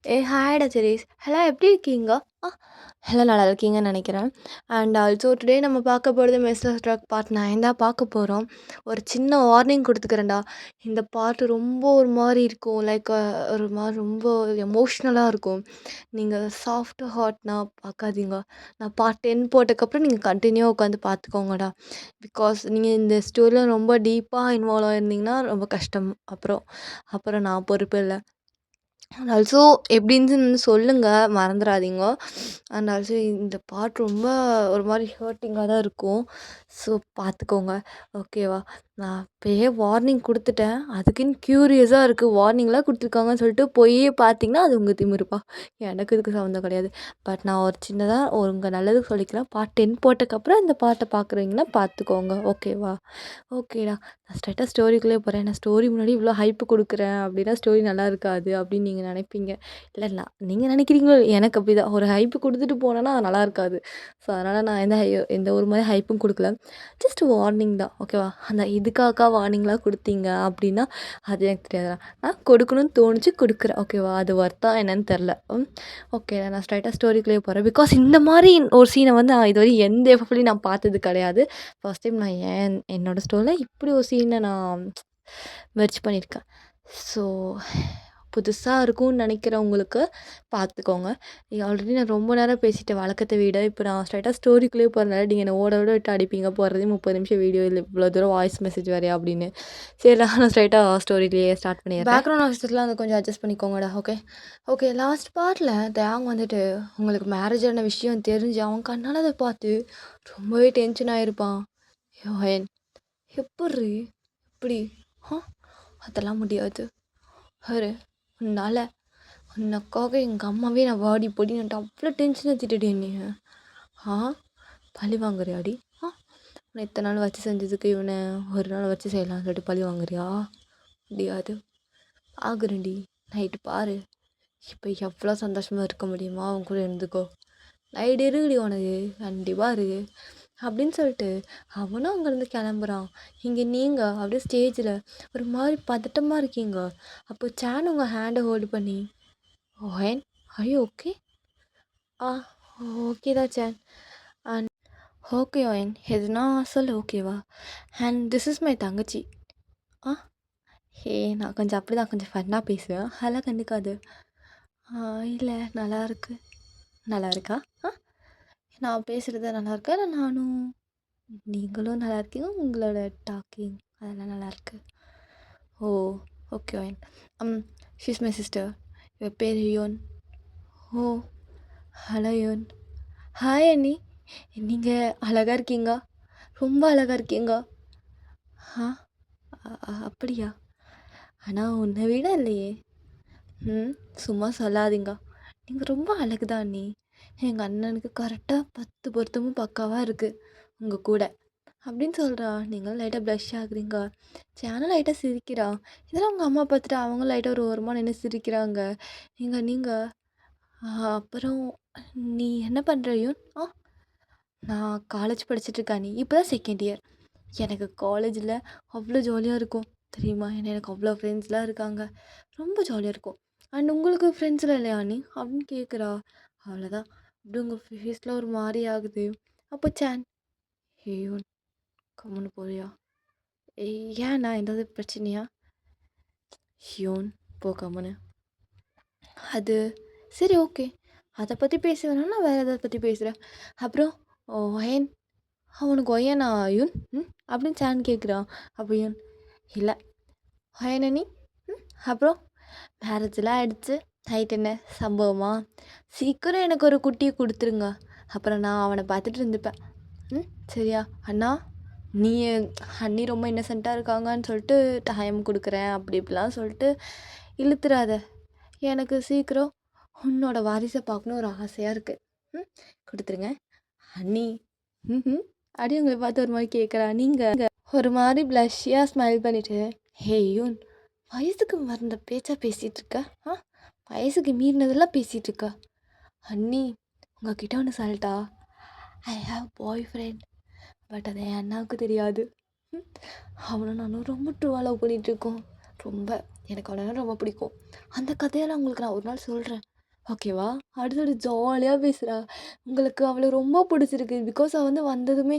ஹாய்டா cherries. Hello எப்படி இருக்கீங்க? ஆ எல்லாம் நல்லா இருக்கீங்கன்னு நெனைக்கிறேன். அண்ட் ஆல்சோ டுடே நம்ம பார்க்க போறது மிஸ்டர் ட்ரக் பார்ட் 9 தான் பார்க்க போறோம். ஒரு சின்ன வார்னிங் குடுத்துக்கிறேன்டா. இந்த பார்ட் ரொம்ப ஒரு மாரி இருக்கும். லைக் ஒரு மாரி ரொம்ப எமோஷ்னலா இருக்கும். நீங்க சாஃப்ட் ஹார்ட்னா பார்க்காதீங்க. நான் பார்ட் 10 போட்டதுக்கப்புறம் நீங்க கன்டினியூவா உட்காந்து பார்த்துக்கோங்கடா. பிகாஸ் நீங்க இந்த ஸ்டோரியில ரொம்ப டீப்பா இன்வால்வ் ஆயிருந்தீங்கன்னா ரொம்ப கஷ்டம். அப்புறம் அப்புறம் நான் பொறுப்பு இல்ல. அண்ட் ஆல்சோ எப்படி இருந்துச்சுன்னு சொல்லுங்க. மறந்துறாதீங்க. அண்ட் ஆல்சோ இந்த பார்ட் ரொம்ப ஒரு மாரி ஹர்ட்டிங்கா தான் இருக்கும். ஸோ பார்த்துக்கோங்க. ஓகேவா? நான் அப்பயே வார்னிங் குடுத்துட்டேன். அதுக்குன்னு க்யூரியஸா இருக்கு. வார்னிங்லாம் குடுத்துருக்காங்கன்னு சொல்லிட்டு போயே பார்த்தீங்கன்னா, அது உங்க திமிருப்பா. எனக்கு இதுக்கு சம்மந்தம் கிடையாது. பட் நான் ஒரு சின்னதா உங்க நல்லதுக்கு சொல்லிக்கிறேன். பார்ட் 10 போட்டதுக்கப்புறம் இந்த பார்ட்ட பார்க்குறீங்கன்னா பார்த்துக்கோங்க. ஓகேவா? ஓகேடா. நான் ஸ்ட்ரெயிட்டா ஸ்டோரிக்குள்ளே போறேன். நான் ஸ்டோரி முன்னாடி இவ்வளோ ஹைப் குடுக்குறேன் அப்படின்னா, ஸ்டோரி நல்லா இருக்காது அப்படின்னு நீங்க நெனைப்பீங்க. இல்ல நீங்க நெனைக்கிறீங்களோ எனக்கு அப்படிதான். ஒரு ஹைப் குடுத்துட்டு போனேன்னா நல்லா இருக்காது. ஸோ அதனால நான் எந்த ஒரு மாரி ஹைப்பும் குடுக்கல. ஜஸ்ட் வார்னிங் தான். ஓகேவா? அந்த இதுக்காக வார்னிங்லாம் குடுத்தீங்க அப்படின்னா, அது எனக்கு தெரியாதுடா. நான் கொடுக்கணும்னு தோணுச்சு குடுக்குறேன். ஓகேவா? அது வொர்த்தா என்னன்னு தெர்ல. ஓகே. நான் ஸ்ட்ரெயிட்டா ஸ்டோரிக்குள்ளேயே போறேன். பிகாஸ் இந்த மாரி ஒரு சீன வந்து நான் இதுவரை எந்த எஃப்எஃப்லயும் நான் பார்த்தது கிடையாது. ஃபர்ஸ்ட் டைம் நான் என்னோட ஸ்டோரியில இப்படி ஒரு சீனை நான் மெர்ஜ் பண்ணியிருக்கேன். ஸோ புதுசா இருக்கும்னு நினைக்கிறவங்களுக்கு பார்த்துக்கோங்க. ஆல்ரெடி நான் ரொம்ப நேரம் பேசிட்டேன் வழக்கத்த விட. இப்போ நான் ஸ்ட்ரெயிட்டா ஸ்டோரிக்குள்ளேயே போறனால நீங்க என்ன ஓட ஓட விட்டு அடிப்பீங்க. போடுறதே 30 நிமிஷம் வீடியோ இல்ல இவ்வளோ தூரம் வாய்ஸ் மெசேஜ் வேறயா அப்படின்னு. சரிடா நான் ஸ்ட்ரெயிட்டா ஸ்டோரியிலேயே ஸ்டார்ட் பண்ணிடுறேன். பேக்ரவுண்ட் ஆஃபீஸர்லாம் வந்து கொஞ்சம் அட்ஜஸ்ட் பண்ணிக்கோங்கடா. ஓகே. ஓகே. லாஸ்ட் பார்ட்ல தேங் வந்துட்டு உங்களுக்கு மேரேஜ் ஆன விஷயம் தெரிஞ்சு அவன் கண்ணால அத பார்த்து ரொம்பவே டென்ஷன் ஆயிருப்பான். யோயன் எப்புட்ரி? எப்படி? ஆ அதெல்லாம் முடியாது. பாரு உன்னால உனக்காக எங்கள் அம்மாவே நான் வாடி போடின்னுட்டு அவ்வளோ டென்ஷன் ஏற்றிட்டடி என்னைய. ஆ பழி வாங்குறியாடி? ஆ உன்னை இத்தனை நாள் வச்சு செஞ்சதுக்கு இவனை ஒரு நாள் வச்சு செய்யலாம்னு சொல்லிட்டு பழி வாங்குறியா? முடியாது. ஆகுறேன்டி. நைட்டு பாரு. இப்போ எவ்வளோ சந்தோஷமாக இருக்க முடியுமா அவன் கூட இருந்துக்கோ. நைட்டு இருக்குடி உனக்கு கண்டிப்பாக இருக்கு அப்படின்னு சொல்லிட்டு அவனும் அங்கேருந்து கிளம்புறான். இங்கே நீங்கள் அப்படியே ஸ்டேஜில் ஒரு மாதிரி பதட்டமாக இருக்கீங்க. அப்போ சேன் உங்கள் ஹேண்டை ஹோல்டு பண்ணி ஓஹன் ஐ ஓகே ஆ ஓகே தான் சேன் அண்ட் ஓகே ஓயன் எதுனா சொல்லு ஓகேவா அண்ட் திஸ் இஸ் மை தங்கச்சி. ஆ ஹே நான் கொஞ்சம் அப்படி தான் கொஞ்சம் ஃபன்னாக பேசுவேன். அதெல்லாம் கண்டுக்காது. இல்லை நல்லா இருக்கு. நல்லா இருக்கா? ஆ நான் பேசுகிறது நல்லா இருக்கா? இல்லை நானும் நீங்களும் நல்லா இருக்கீங்க. உங்களோட டாக்கிங் அதெல்லாம் நல்லாயிருக்கு. Oh okay okay. She's my sister. இவ பேர் யோன். ஓ ஹலோ யோன். ஹாய் அண்ணி. நீங்கள் அழகாக இருக்கீங்க. ரொம்ப அழகாக இருக்கீங்க. ஆ அப்படியா? ஆனால் உன்னை விட இல்லையே. ம் சும்மா சொல்லாதீங்க. நீங்கள் ரொம்ப அழகு தான் அண்ணி. எங்கள் அண்ணனுக்கு கரெக்டாக 10 பொருத்தமும் பக்காவாக இருக்குது உங்கள் கூட அப்படின்னு சொல்கிறா. நீங்கள் லைட்டாக ப்ளஷ் ஆகுறீங்க. சேனல் லைட்டாக சிரிக்கிறா. இதெல்லாம் உங்கள் அம்மா பார்த்துட்டு அவங்க லைட்டாக ஒரு ஓரமாக நின்று சிரிக்கிறாங்க. நீங்கள் அப்புறம் நீ என்ன பண்ணுற யூன்? நான் காலேஜ் படிச்சுட்ருக்கேன். நீ இப்போ தான் செகண்ட் இயர். எனக்கு காலேஜில் அவ்வளோ ஜாலியாக இருக்கும் தெரியுமா? ஏன்னா எனக்கு அவ்வளோ ஃப்ரெண்ட்ஸ்லாம் இருக்காங்க. ரொம்ப ஜாலியாக இருக்கும். அண்ட் உங்களுக்கு ஃப்ரெண்ட்ஸ்லாம் இல்லையா நீ அப்படின்னு கேட்குறா. அவ்வளோதான் அப்படி உங்கள் ஃபேஸில் ஒரு மாதிரி ஆகுது. அப்போ சேன் ஐயோ கம்முன்னு போறியா? ஏண்ணா ஏதாவது பிரச்சனையா? யோன் போ கம்முன்னு. அது சரி ஓகே. அதை பற்றி பேச வேணாம். நான் வேறு எதாவது பற்றி பேசுகிறேன். அப்புறம் ஒயன் அவனுக்கு ஒயனா யூன் அப்படின்னு சேன் கேட்குறான். அப்போ யூன் இல்லை ஒயனா நீ அப்புறம் மேரேஜெலாம் ஆகிடுச்சு. நைட் என்ன சம்பவமா? சீக்கிரம் எனக்கு ஒரு குட்டியை கொடுத்துருங்க. அப்புறம் நான் அவனை பார்த்துட்டு இருந்துப்பேன். சரியா அண்ணா? நீ அண்ணி ரொம்ப இன்னசென்ட்டாக இருக்காங்கன்னு சொல்லிட்டு டைம் கொடுக்குறேன் அப்படி இப்படிலாம் சொல்லிட்டு இழுத்துறாத. எனக்கு சீக்கிரம் உன்னோட வாரிசை பார்க்கணும் ஒரு ஆசையாக இருக்குது. கொடுத்துருங்க அண்ணி. அப்படி உங்களை பார்த்து ஒரு மாதிரி கேட்குறா. நீங்கள் ஒரு மாதிரி ப்ளஷ்ஷியாக ஸ்மைல் பண்ணிவிட்டு ஹே யூன் வயசுக்கு மறந்த பேச்சா பேசிகிட்டு இருக்க. வயசுக்கு மீறினதெல்லாம் பேசிகிட்டு இருக்க. அண்ணி உங்ககிட்ட ஒன்று சொல்லட்டா? I have bye friend. But அது என் அண்ணாவுக்கு தெரியாது. அவனும் நானும் ரொம்ப ட்ரூவாக லவ் பண்ணிகிட்ருக்கோம். ரொம்ப எனக்கு அவனை ரொம்ப பிடிக்கும். அந்த கதையெல்லாம் உங்களுக்கு நான் ஒரு நாள் சொல்கிறேன். ஓகேவா? அடுத்தது ஜாலியா பேசுறா. உங்களுக்கு அவள ரொம்ப பிடிச்சிருக்கு. பிகாஸ் அவ வந்து வந்ததுமே,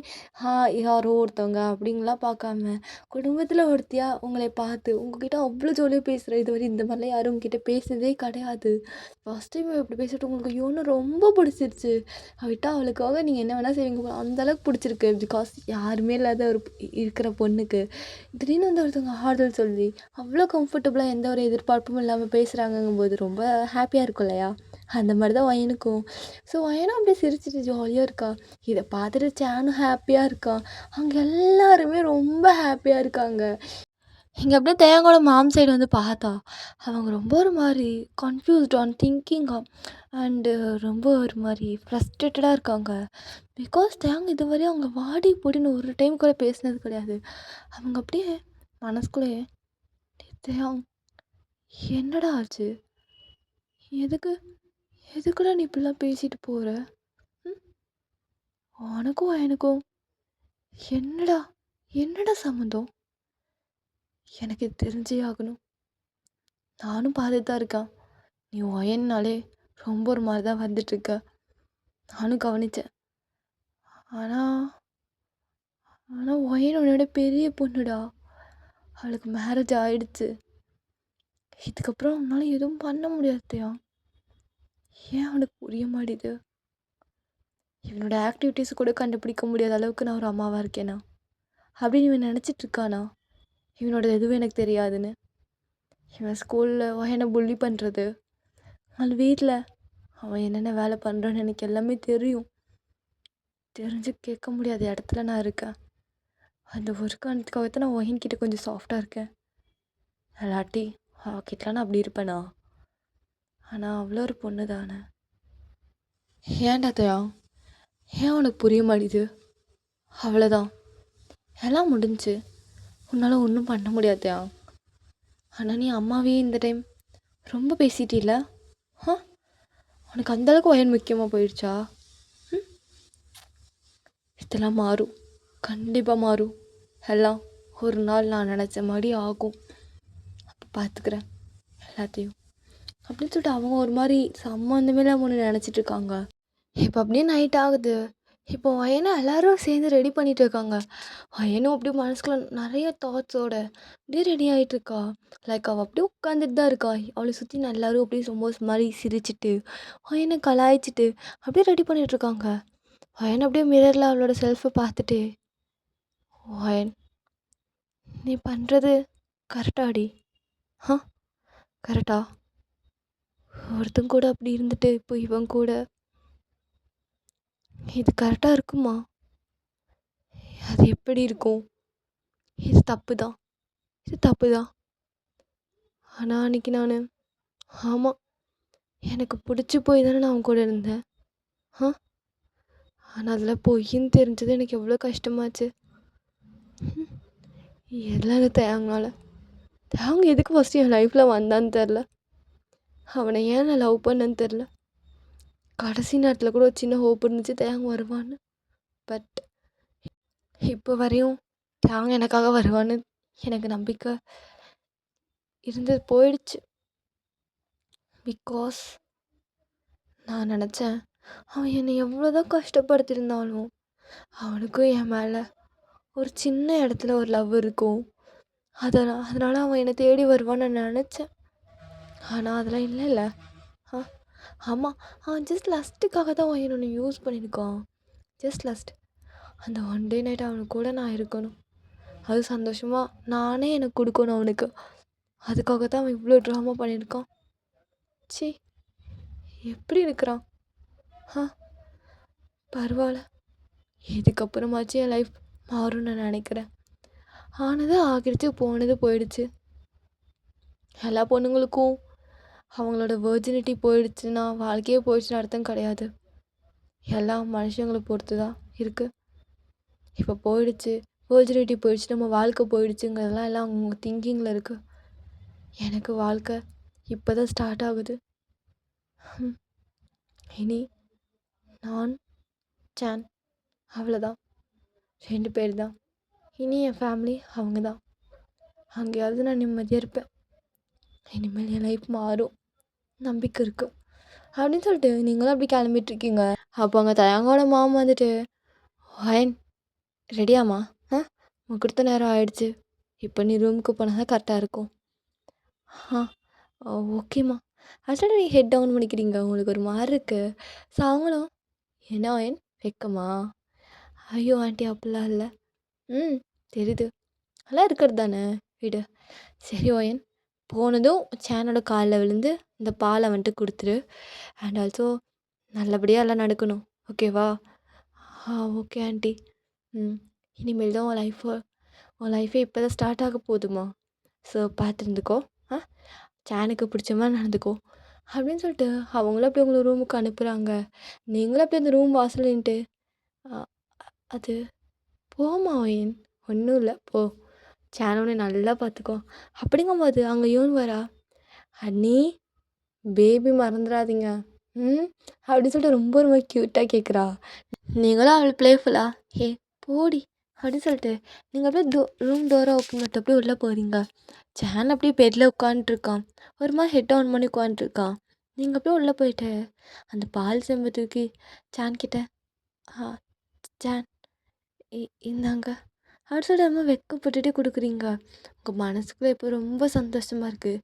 யாரோ ஒருத்தவங்க அப்படின்லாம் பார்க்காம, குடும்பத்தில ஒருத்தியா உங்கள பார்த்து, உங்ககிட்ட அவ்ளோ ஜாலியா பேசுறா. இதுவரை இந்த மாரிலாம் யாரும் உங்ககிட்ட பேசினதே கிடையாது. ஃபர்ஸ்ட் டைம் இவ இப்படி பேசிட்டு உங்களுக்கு ஐயோன்னு ரொம்ப பிடிச்சிருச்சு. விட்டா அவளுக்காக நீங்க என்ன வேணா செய்வீங்க போல. அந்த அளவுக்கு பிடிச்சிருக்கு. பிகாஸ் யாருமே இல்லாத ஒரு இருக்கிற பொண்ணுக்கு, திடீர்னு வந்து ஒருத்தவங்க ஆறுதல் சொல்லி, அவ்ளோ கம்ஃபர்டபுளா எந்த ஒரு எதிர்பார்ப்பும் இல்லாம பேசுறாங்கங்கும்போது ரொம்ப ஹாப்பியா இருக்கும் இல்லையா? அந்த மாரி தான் வயனுக்கும். ஸோ வயனும் அப்படியே சிரிச்சுட்டு ஜாலியா இருக்கா. இத பார்த்துட்டு சானும் ஹாப்பியா இருக்கான். அங்க எல்லாருமே ரொம்ப ஹாப்பியா இருக்காங்க. இங்க அப்படியே தேயாங்கோட மாம் சைடு வந்து பார்த்தா, அவங்க ரொம்ப ஒரு மாரி கன்ஃப்யூஸ்ட் ஆன் திங்கிங்கா அண்டு ரொம்ப ஒரு மாரி ஃப்ரஸ்ட்ரேட்டடா இருக்காங்க. பிகாஸ் தேயாங் இதுவரையும் அவங்க வாடி போடின்னு ஒரு டைம் கூட பேசினது கிடையாது. அவங்க அப்படியே மனசுக்குள்ளேயே, "டேய் தேயாங் என்னடா ஆச்சு? எதுக்கு எதுக்குடா நீ இப்படிலாம் பேசிட்டு போற? ம் உனக்கும் எனக்கும் என்னடா என்னடா சம்மந்தம்? எனக்கு இது தெரிஞ்சே ஆகணும். நானும் பார்த்துட்டு தான் இருக்கேன். நீ ஒயன்னாலே ரொம்ப ஒரு மாரி தான் வந்துட்டுருக்க. நானும் கவனிச்சேன். ஆனா ஆனா ஒயன் உன்னோட பெரிய பொண்ணுடா. அவளுக்கு மேரேஜ் ஆயிடுச்சு. இதுக்கப்புறம் உன்னால எதுவும் பண்ண முடியாது தியா. ஏன் அவனுக்கு புரிய மாட்டேது? இவனோட ஆக்டிவிட்டீஸ் கூட கண்டுபிடிக்க முடியாத அளவுக்கு நான் ஒரு அம்மாவா இருக்கேனா? அப்படின்னு இவன் நெனச்சிட்டு இருக்கானா? இவனோடது எதுவும் எனக்கு தெரியாதுன்னு. இவன் ஸ்கூல்ல என்ன புல்லி பண்ணுறது, அது வீட்டில் அவன் என்னென்ன வேலை பண்ணுறான்னு எனக்கு எல்லாமே தெரியும். தெரிஞ்சு கேட்க முடியாத இடத்துல நான் இருக்கேன். அந்த ஒரு காரணத்துக்காக தான் நான் ஒயின்கிட்ட கொஞ்சம் சாஃப்டாக இருக்கேன். இல்லாட்டி அவகிட்டலாம் நான் அப்படி இருப்பேனா? ஆனால் அவ்வளோ ஒரு பொண்ணு தானே. ஏன்டா தயா, ஏன் உனக்கு புரிய மாட்டேது? அவ்வளோதான், எல்லாம் முடிஞ்சு. உன்னால் ஒன்றும் பண்ண முடியாதயா. ஆனால் நீ அம்மாவே இந்த டைம் ரொம்ப பேசிட்டில்ல. ஆ உனக்கு அந்தளவுக்கு ஒயன் முக்கியமாக போயிடுச்சா? ம் இதெல்லாம் மாறும், கண்டிப்பாக மாறும். எல்லாம் ஒரு நாள் நான் நினச்ச மாதிரி ஆகும். அப்போ பார்த்துக்கிறேன் எல்லாத்தையும் அப்படின்னு சொல்லிட்டு அவங்க ஒரு மாதிரி சம்மந்தமே இல்லாமல் ஒன்று நினச்சிட்ருக்காங்க. இப்போ அப்படியே நைட் ஆகுது. இப்போ வயனை எல்லாரும் சேர்ந்து ரெடி பண்ணிட்டு இருக்காங்க. வயனும் அப்படியே மனசுக்குள்ள நிறைய தாட்ஸோட அப்படியே ரெடி ஆகிட்டு இருக்கா. லைக் அவள் அப்படியே உட்காந்துட்டு தான் இருக்கா. அவளை சுற்றி எல்லாரும் அப்படியே ரொம்ப மாதிரி சிரிச்சிட்டு வயனை கலாய்ச்சிட்டு அப்படியே ரெடி பண்ணிட்டு இருக்காங்க. வயன் அப்படியே மிரரில் அவளோட செல்ஃபை பார்த்துட்டு, வயன் நீ பண்ணுறது கரெக்டாடி? ஆ கரெக்டா? ஒருத்தன் கூட அப்படி இருந்துட்டு இப்போ இவன் கூட இது கரெக்டாக இருக்குமா? அது எப்படி இருக்கும்? இது தப்பு தான், இது தப்பு தான். ஆனால் அன்றைக்கி நான், ஆமாம், எனக்கு பிடிச்சி போய் தானே நான் அவன் கூட இருந்தேன். ஆ ஆனால் அதில் பொய்ன்னு தெரிஞ்சது எனக்கு எவ்வளோ கஷ்டமாச்சு. எல்லாம் இந்த தேங்கால தேங்க எதுக்கு ஃபஸ்ட்டு என் லைஃப்பில் வந்தான்னு தெரில. அவனை ஏன் நான் லவ் பண்ணேன்னு தெரில. கடைசி நேரத்தில் கூட ஒரு சின்ன ஹோப் இருந்துச்சு தேங்க வருவான்னு. பட் இப்போ வரையும் தேங்க எனக்காக வருவான்னு எனக்கு நம்பிக்கை இருந்தது போயிடுச்சு. பிகாஸ் நான் நினச்சேன் அவன் என்னை எவ்வளோதான் கஷ்டப்படுத்தியிருந்தாலும் அவனுக்கும் என் மேலே ஒரு சின்ன இடத்துல ஒரு லவ் இருக்கும். அதனால் அவன் என்னை தேடி வருவான்னு நான் நினச்சேன். ஆனால் அதெல்லாம் இல்லைல்ல. ஆ ஆமாம், அவன் ஜஸ்ட் லஸ்ட்டுக்காக தான் அவன் என்னை யூஸ் பண்ணியிருக்கான். Just lost. அந்த ஒன் டே நைட் அவனுக்கு கூட நான் இருக்கணும், அது சந்தோஷமாக நானே எனக்கு கொடுக்கணும் அவனுக்கு. அதுக்காக தான் அவன் இவ்வளோ ட்ராமா பண்ணியிருக்கான். சி எப்படி இருக்கிறான்? ஆ பரவாயில்ல, இதுக்கப்புறமாச்சும் என் லைஃப் மாறும்னு நான் நினைக்கிறேன். ஆனது ஆகிடுச்சு, போனது போயிடுச்சு. எல்லா பொண்ணுங்களுக்கும் அவங்களோட வெர்ஜினிட்டி போயிடுச்சுன்னா வாழ்க்கையே போயிடுச்சுன்னு அர்த்தம் கிடையாது. எல்லா மனுஷங்களை பொறுத்து தான் இருக்குது. இப்போ போயிடுச்சு, வெர்ஜினிட்டி போயிடுச்சு, நம்ம வாழ்க்கை போயிடுச்சுங்கிறதெல்லாம் எல்லாம் அவங்க திங்கிங்கில் இருக்குது. எனக்கு வாழ்க்கை இப்போ தான் ஸ்டார்ட் ஆகுது. இனி நான் சான் அவ்வளோதான், 2 பேர் தான். இனி என் ஃபேமிலி அவங்க தான். அங்கேயாவது நான் நிம்மதியாக இருப்பேன். இனிமேல் என் லைஃப் மாறும், நம்பிக்கை இருக்குது. அப்படின்னு சொல்லிட்டு நீங்களும் அப்படி கிளம்பிட்டுருக்கீங்க. அப்போ அங்கே தயங்கோட மாமா வந்துட்டு, "ஒயன் ரெடியாம்மா? ஆ முகூர்த்த நேரம் ஆயிடுச்சு. இப்போ நீ ரூமுக்கு போனால் தான் கரெக்டாக இருக்கும்." ஆ ஓகேம்மா. ஆக்சுவலா நீ ஹெட் டவுன் பண்ணிக்கிறீங்க. உங்களுக்கு ஒரு மாரி இருக்கு. ஸோ அவங்களும், "என்ன ஒயன் வெட்கமா? ஐயோ ஆன்ட்டி அப்படிலாம் இல்ல. ம் தெரியுது. அதெல்லாம் இருக்கிறது தானே விடு. சரி ஒயன் போனதும் சேனோட காலில் விழுந்து இந்த பாலை வந்துட்டு கொடுத்துரு. அண்ட் ஆல்சோ நல்லபடியாக எல்லாம் நடக்கணும். ஓகேவா?" Okay aunty. ம் இனிமேல் தான் உன் லைஃபே இப்போ தான் ஸ்டார்ட் ஆக போகுதுமா. ஸோ பார்த்து இருந்துக்கோ. ஆ சேனுக்கு பிடிச்ச மாதிரி நடந்துக்கோ அப்படின்னு சொல்லிட்டு அவங்களும் அப்படி உங்களை ரூமுக்கு அனுப்புகிறாங்க. நீங்களும் அப்படி அந்த ரூம் வாசல் நின்னுட்டு, "அ அது போம்மா ஒயின் ஒன்றும் இல்லை போ. சேனனை நல்லா பார்த்துக்கோ." அப்படிங்கும்போது அங்கே யோன் வரா, "அண்ணி பேபி மறந்துடாதீங்க. ம்." அப்படின்னு சொல்லிட்டு ரொம்ப ரொம்ப க்யூட்டாக கேட்குறா. நீங்களும் அவள் பிளேஃபுல்லா, "ஏ போடி." அப்படின்னு சொல்லிட்டு நீங்கள் அப்படியே ரூம் டோரை ஓப்பன் பண்ணிட்டு அப்படியே உள்ளே போகிறீங்க. சேன் அப்படியே பெட்டில் உட்காந்துட்ருக்கான். ஒரு மாதிரி ஹெட் ஆன் பண்ணி உட்காந்துட்ருக்கான். நீங்கள் அப்படியே உள்ளே போயிட்டு அந்த பால் செம்பை தூக்கி சேன் கிட்ட, "ஆ சேன் இந்தாங்க." அப்படின்னு சொல்லிட்டு ரொம்ப வெட்கப்பட்டுட்டே கொடுக்குறீங்க. உங்கள் மனசுக்குள்ளே இப்போ ரொம்ப சந்தோஷமாக இருக்குது.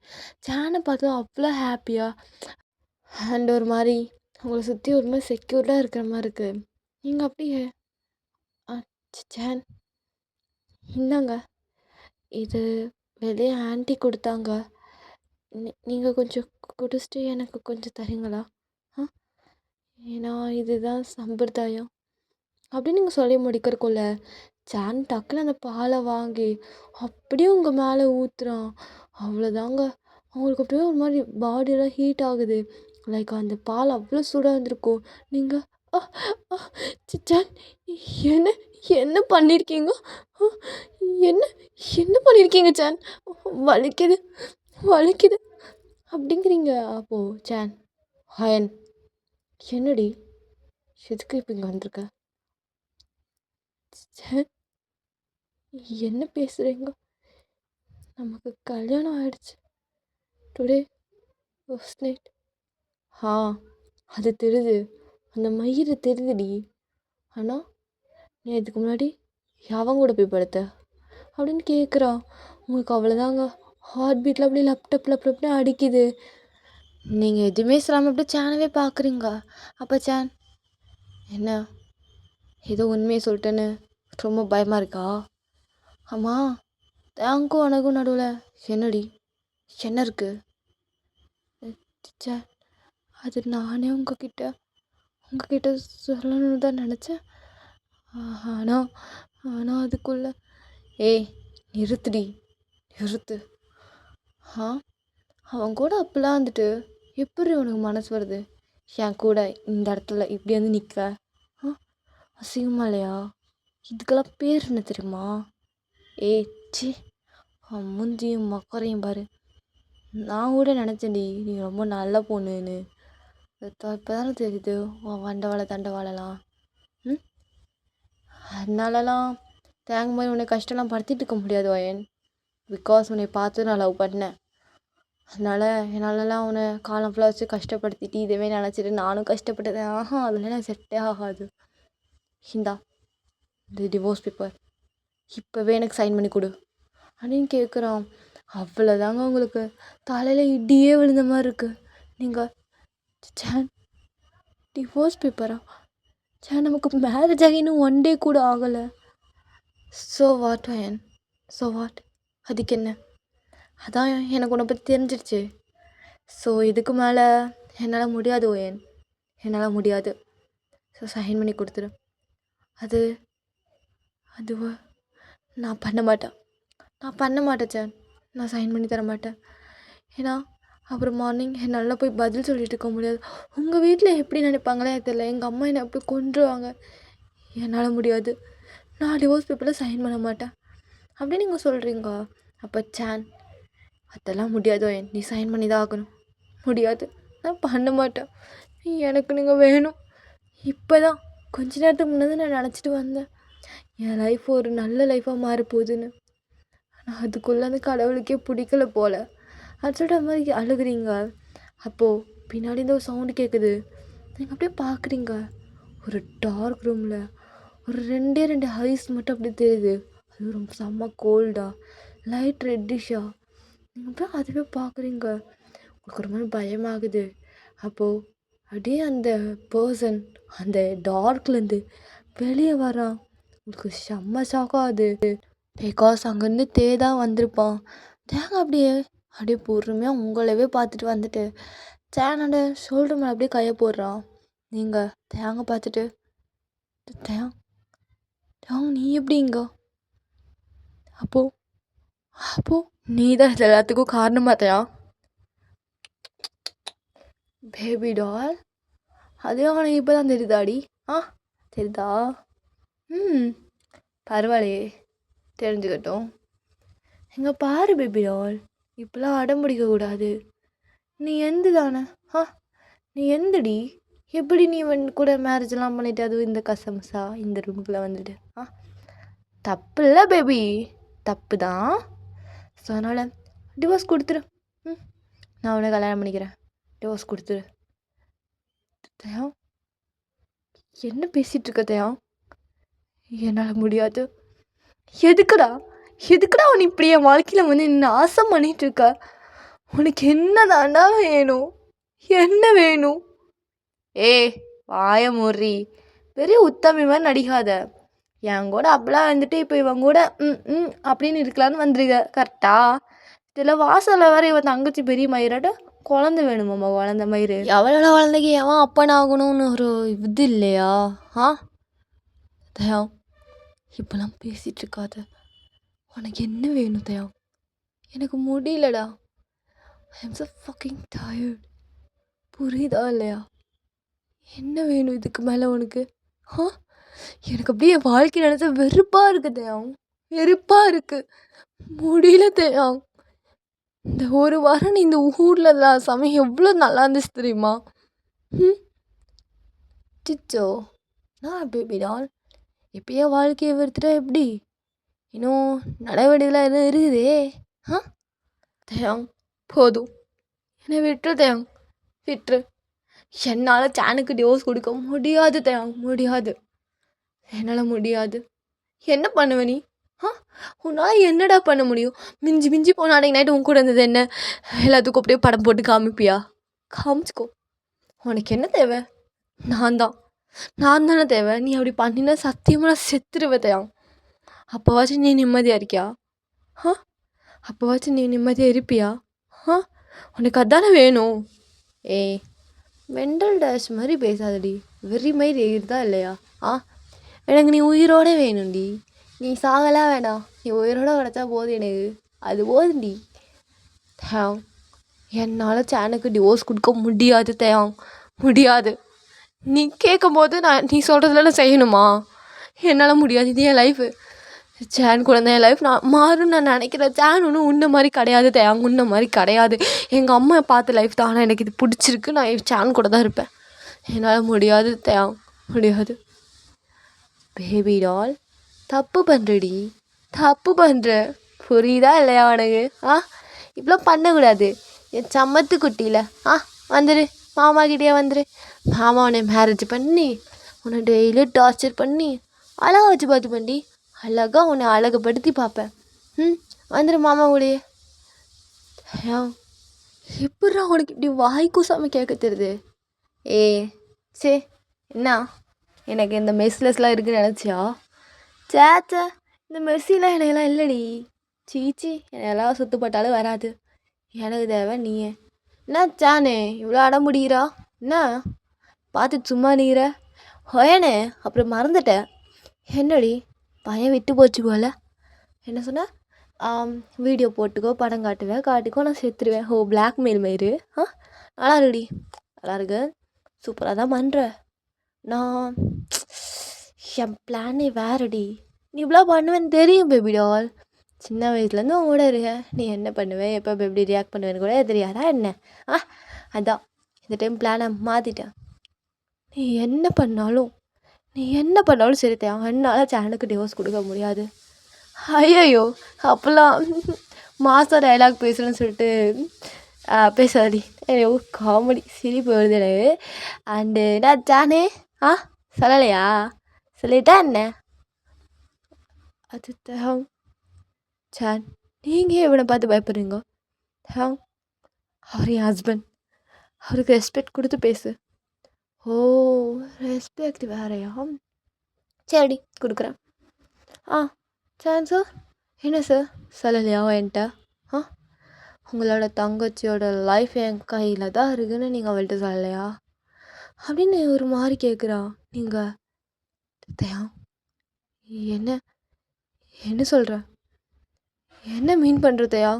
சேனை பார்த்தா அவ்வளோ ஹாப்பியாக அண்ட் ஒரு மாதிரி உங்களை சுற்றி ஒரு மாதிரி செக்யூர்டாக இருக்கிற மாதிரி இருக்குது. நீங்கள் அப்படியே, "ஆ சேன் இந்தாங்க. இது வெளியே ஆன்ட்டி கொடுத்தாங்க. நீங்கள் கொஞ்சம் குடிச்சிட்டு எனக்கு கொஞ்சம் தரீங்களா? ஆ ஏன்னா இதுதான் சம்பிரதாயம்." அப்படின்னு நீங்கள் சொல்லி முடிக்கிறக்குள்ள சான் டக்குன்னு அந்த பாலை வாங்கி அப்படியே உங்கள் மேலே ஊற்றுறான். அவ்வளோதாங்க. அவங்களுக்கு அப்படியே ஒரு மாதிரி பாடியெல்லாம் ஹீட் ஆகுது. லைக் அந்த பால் அவ்வளோ சூடாக இருந்திருக்கும். நீங்கள் சான் என்ன என்ன பண்ணியிருக்கீங்க? அ, என்ன என்ன பண்ணியிருக்கீங்க சான்? வலிக்குது வலிக்குது அப்படிங்கிறீங்க. அப்போது சான், ஹயன் என்னடி எதுக்கு இப்போ இங்கே வந்திருக்க? சான் என்ன பேசுகிறீங்க? நமக்கு கல்யாணம் ஆயிடுச்சு. Today first night. ஆ அது தெரியுது. அந்த மயிறு தெரியுதுடி. ஆனால் நீ இதுக்கு முன்னாடி எவன் கூட போய் படுத்த அப்படின்னு கேட்குறான். உங்களுக்கு அவ்வளோதாங்க. ஹார்ட் பீட்டில் அப்படியே லேப்டாப் லேப்டாப்னு அடிக்குது. நீங்கள் எதுவுமே சொல்லாமல் அப்படியே சேனவே பார்க்குறீங்க. அப்போ சேன், என்ன ஏதோ உண்மையை சொல்லிட்டேன்னு ரொம்ப பயமாக இருக்கா? ஆமாம் தேங்க்கும் எனக்கும் நடுவில் என்னடி என்ன இருக்குது? சேன் அது நானே உங்ககிட்ட சொல்லணும்னு தான் நினச்சேன். ஆனால் ஆனால் அதுக்குள்ள ஏய் நிறுத்துடி நிறுத்து. ஆ அவன் கூட அப்பெல்லாம் வந்துட்டு எப்படி உனக்கு மனசு வருது என் கூட இந்த இடத்துல இப்படி வந்து நிற்க? ஆ அசிங்கமா இல்லையா? இதுக்கெல்லாம் பேர் என்ன தெரியுமா? ஏய் சி அவன் மூஞ்சியும் மொக்கரையும் பாரு. நான் கூட நினச்சேன்டி நீ ரொம்ப நல்ல பொண்ணுன்னு. இப்போ தானே தெரியுது உன் வண்டவாள தண்டவாளலாம். ம் அதனாலலாம் தேங்க் மாதிரி உன்னை கஷ்டம்லாம் படுத்திட்டு இருக்க முடியாது ஒயன். பிகாஸ் உன்னை பார்த்து நான் லவ் பண்ணேன். அதனால் என்னாலலாம் அவனை காலம் ஃபுல்லாக வச்சு கஷ்டப்படுத்திட்டு இதுவே நினச்சிட்டு நானும் கஷ்டப்பட்டதேன். அதெல்லாம் எனக்கு செட்டே ஆகாது. இந்தா இந்த டிவோர்ஸ் பேப்பர் இப்போவே எனக்கு சைன் பண்ணி கொடு அப்படின்னு கேட்குறான். அவ்வளோதாங்க உங்களுக்கு தலையில் இடியே விழுந்த மாதிரி இருக்குது. நீங்கள் சேன் டிவோர்ஸ் பேப்பரா? சேன் நமக்கு மேரேஜ் ஆகி இன்னும் 1 டே கூட ஆகலை. So what wine? So what? அதுக்கு என்ன? அதான் எனக்கு உன்னை பற்றி தெரிஞ்சிடுச்சு. ஸோ இதுக்கு மேலே என்னால் முடியாது ஒயன். என்னால் முடியாது. ஸோ சைன் பண்ணி கொடுத்துரு. அது அதுவா நான் பண்ண மாட்டேன் சார். நான் சைன் பண்ணி தர மாட்டேன். ஏன்னா அப்புறம் மார்னிங் என்னால் போய் பதில் சொல்லிட்டு இருக்க முடியாது. உங்கள் வீட்டில் எப்படி நினைப்பாங்களே தெரியல. எங்கள் அம்மா என்னை அப்படி கொன்றுவாங்க. என்னால் முடியாது. நான் டிவோர்ஸ் பேப்பரில் சைன் பண்ண மாட்டேன் அப்படின்னு நீங்கள் சொல்கிறீங்க. அப்போ சேன் அதெல்லாம் முடியாது ஒயன். நீ சைன் பண்ணி தான் ஆகணும். முடியாது. நான் பண்ண மாட்டேன். எனக்கு நீங்கள் வேணும். இப்போ தான் கொஞ்ச நேரத்துக்கு முன்னாடி நான் நினச்சிட்டு வந்தேன் என் லைஃப் ஒரு நல்ல லைஃபாக மாறப்போகுதுன்னு. ஆனால் அதுக்குள்ளே அந்த கடவுளுக்கே பிடிக்கல போல். அது சொல்கிற மாதிரி அழுகுறீங்க. அப்போது பின்னாடி இந்த ஒரு சவுண்டு கேட்குது. நீங்கள் அப்படியே பார்க்குறீங்க, ஒரு டார்க் ரூமில் ஒரு 2 ஐஸ் மட்டும் அப்படியே தெரியுது. அது ரொம்ப செம்ம கோல்டா, லைட் ரெட்டிஷா. நீங்கள் அப்படியே அதுவே பார்க்குறீங்க, உங்களுக்கு ஒரு மாதிரி பயமாகுது. அப்போது அப்படியே அந்த பர்சன் அந்த டார்க்லேருந்து வெளியே வரான். உங்களுக்கு செம்ம ஷாக்காக அது. பிகாஸ் அங்கேருந்து தான் வந்திருப்பான். தேங்க அப்படியே அப்படியே பொறுமையாக உங்களவே பார்த்துட்டு வந்துட்டு தேனோட ஷோல்டர் மேலே அப்படியே கையை போடுறான். நீங்கள் தேங்க பார்த்துட்டு, தேங் தேங் நீ எப்படிங்க? அப்போ நீ தான் இது எல்லாத்துக்கும் காரணமா தேயா? பேபி டால், அதே அவனுக்கு இப்போ தான் தெரியுதாடி? தெரியுதா? பரவாயில்லையே, தெரிஞ்சுக்கட்டும். எங்க பாரு பேபி டால், இப்பெல்லாம் அடம் பிடிக்கக்கூடாது. நீ எந்த தானே? நீ எந்தடி? எப்படி நீ கூட மேரேஜ்லாம் பண்ணிட்டு அதுவும் இந்த கசம்சா இந்த ரூமுக்குள்ளே வந்துட்டு? தப்பு இல்லை பேபி, தப்பு தான். ஸோ அதனால் டிவோர்ஸ் கொடுத்துரு. நான் உன்னை கல்யாணம் பண்ணிக்கிறேன், டிவோர்ஸ் கொடுத்துரு. தயம், என்ன பேசிகிட்டு இருக்க தயம்? என்னால் முடியாது. எதுக்குடா அவன் இப்படி என் வாழ்க்கையில் வந்து என்ன ஆசை பண்ணிட்டு இருக்க? உனக்கு என்ன தாண்டா வேணும்? என்ன வேணும்? வாய மூறி, பெரிய உத்தமி மாதிரி நடிக்காத. என் கூட அப்பெல்லாம் வந்துட்டு இப்போ இவன் கூட அப்படின்னு இருக்கலான்னு வந்துருக்க கரெக்டா? இதில் வாசலில் வேற இவன் தங்கச்சி பெரிய மயிராட்ட குழந்தை வேணுமாம்மா, குழந்த மயிறு. எவ்வளோ குழந்தைக்கு எவன் அப்பன் ஆகணும்னு ஒரு இது இல்லையா? தயம், இப்பெல்லாம் பேசிகிட்டு இருக்காத. உனக்கு என்ன வேணும் தயம்? எனக்கு முடியலடா. I am so fucking tired. புரியுதா இல்லையா? என்ன வேணும் இதுக்கு மேலே உனக்கு? எனக்கு அப்படியே என் வாழ்க்கை நினச்சா வெறுப்பாக இருக்குது தயம், வெறுப்பாக இருக்குது. முடியல தயம். இந்த ஒரு வாரம் நீ இந்த ஊரில் சமயம் எவ்வளோ நல்லா இருந்துச்சு தெரியுமா? சிச்சோ பேபி டால், இப்பயே வாழ்க்கையை வெறுத்துட்டா எப்படி? இன்னும் நடவடிக்கைலாம் எதுவும் இருக்குதே. தயம், போதும், என்னை விட்டுரு தயம், விட்டுரு. என்னால் சேனுக்கு டிவோர்ஸ் கொடுக்க முடியாது தயம், முடியாது. என்னால் முடியாது. என்ன பண்ணுவ நீ? உன்னால் என்னடா பண்ண முடியும்? மிஞ்சி போன அன்றைக்கி நைட்டு உன் கூட இருந்தது என்ன? எல்லாத்துக்கும் அப்படியே படம் போட்டு காமிப்பியா? காமிச்சிக்கோ. உனக்கு என்ன தேவை? நான் தானே தேவை. நீ அப்படி பண்ணினா சத்தியமாக நான் செத்துருவேன் தயம். அப்போவாச்சும் நீ நிம்மதியாக இருக்கியா? அப்போவாச்சும் நீ நிம்மதியாக இருப்பியா? உனக்கு அதானே வேணும். மெண்டல் டேஷ் மாதிரி பேசாதடி, வெறி மாதிரி இருக்குதா இல்லையா? எனக்கு நீ உயிரோட வேணும்டி. நீ சாகலாம் வேணாம், நீ உயிரோட கிடச்சா போதும் எனக்கு, அது போதுண்டி. தயம், என்னால் சேனுக்கு டிவோர்ஸ் கொடுக்க முடியாது தயம், முடியாது. நீ கேட்கும் போது நீ சொல்கிறதுல நான் செய்யணுமா? என்னால் முடியாது. இது என் லைஃபு. சேன் கூட என் லைஃப் நான் மாறுன்னு நான் நினைக்கிறேன். சேன் ஒன்றும் உன்ன மாதிரி கிடையாது தயாங், உன்ன மாதிரி கிடையாது. எங்கள் அம்மா பார்த்த லைஃப் தான். ஆனால் எனக்கு இது பிடிச்சிருக்கு. நான் சேன் கூட தான் இருப்பேன். என்னால் முடியாது தயாங், முடியாது. பேபி டால், தப்பு பண்ணுறடி, தப்பு பண்ணுற. புரியுதா இல்லையா உனக்கு? இப்படிலாம் பண்ணக்கூடாது. என் சம்மத்து குட்டியில் வந்துடு, மாமா கிட்டே வந்துடு. மாமா உன்னை மேரேஜ் பண்ணி உன்னை டெய்லியும் டார்ச்சர் பண்ணி அழகா வச்சு பார்த்து பண்ணி அழகாக உன்னை அழகுப்படுத்தி பார்ப்பேன். வந்துடு மாமா கூடயே. எப்படா உனக்கு இப்படி வாய் கூசாமல் கேட்க தெரியுது? சே என்ன, எனக்கு இந்த மெஸ்லெஸ்லாம் இருக்குன்னு நினச்சியா? சேச்சா, இந்த மெஸ்ஸிலாம் எனக்கெல்லாம் இல்லைடி. சீச்சி, என்னெல்லாம் சுற்றுப்பட்டாலும் வராது. எனக்கு தேவை நீயே. என்ன சானே இவ்வளோ அடம் முடிகிறா? என்ன பார்த்துட்டு சும்மா நீங்கிற? ஹொயனே, அப்புறம் மறந்துட்டேன். என்னடி பையன் விட்டு போச்சு போல. என்ன சொன்ன? வீடியோ போட்டுக்கோ, படம் காட்டிக்கோ, நான் செத்துருவேன். பிளாக்மெயில் மயிறு. நல்லா இருக்குடி, நல்லா இருக்கு, சூப்பராக தான் பண்ணுற. நான் என் பிளானே வேறடி. நீ இவ்வளோ பண்ணுவேன்னு தெரியும் பேபி டால். சின்ன வயசுலேருந்து உன் கூட இருக்கேன். நீ என்ன பண்ணுவேன், எப்போ எப்படி ரியாக்ட் பண்ணுவேன்னு கூட தெரியாதா என்ன? அதான் இந்த டைம் பிளானை மாற்றிட்டேன். நீ என்ன பண்ணாலும் சரி தான், என்னால் சேனலுக்கு டிவோர்ஸ் கொடுக்க முடியாது. ஐயோ, அப்போல்லாம் மாதம் டைலாக் பேசுகிறேன்னு சொல்லிட்டு பேசாதடி. ஐயோ! காமெடி சிரிப்பு வருது எனக்கு. அண்டு என்ன ஜானு? ஆ சொல்லலையா? சொல்லிட்டா என்ன? அது தஹம் ஜான், நீங்க ஏன் இவனை பார்த்து பயப்படுறீங்க? தஹம், அவர் என் ஹஸ்பண்ட். அவருக்கு ரெஸ்பெக்ட் கொடுத்து பேசு. ஓ, ரெஸ்பெக்ட் வேறையா? சரிடி, கொடுக்குறேன். ஆ ஜான் சார், என்ன சார் சொல்லலையா என்கிட்ட? ஆ, உங்களோட தங்கச்சியோட லைஃப் என் கையில் தான் இருக்குன்னு நீங்கள் அவள்கிட்ட சொல்லலையா? அப்படின்னு ஒரு மாதிரி கேட்குறா. நீங்கள் தயா, என்ன என்ன சொல்கிற? என்ன மீன் பண்ணுறதையா?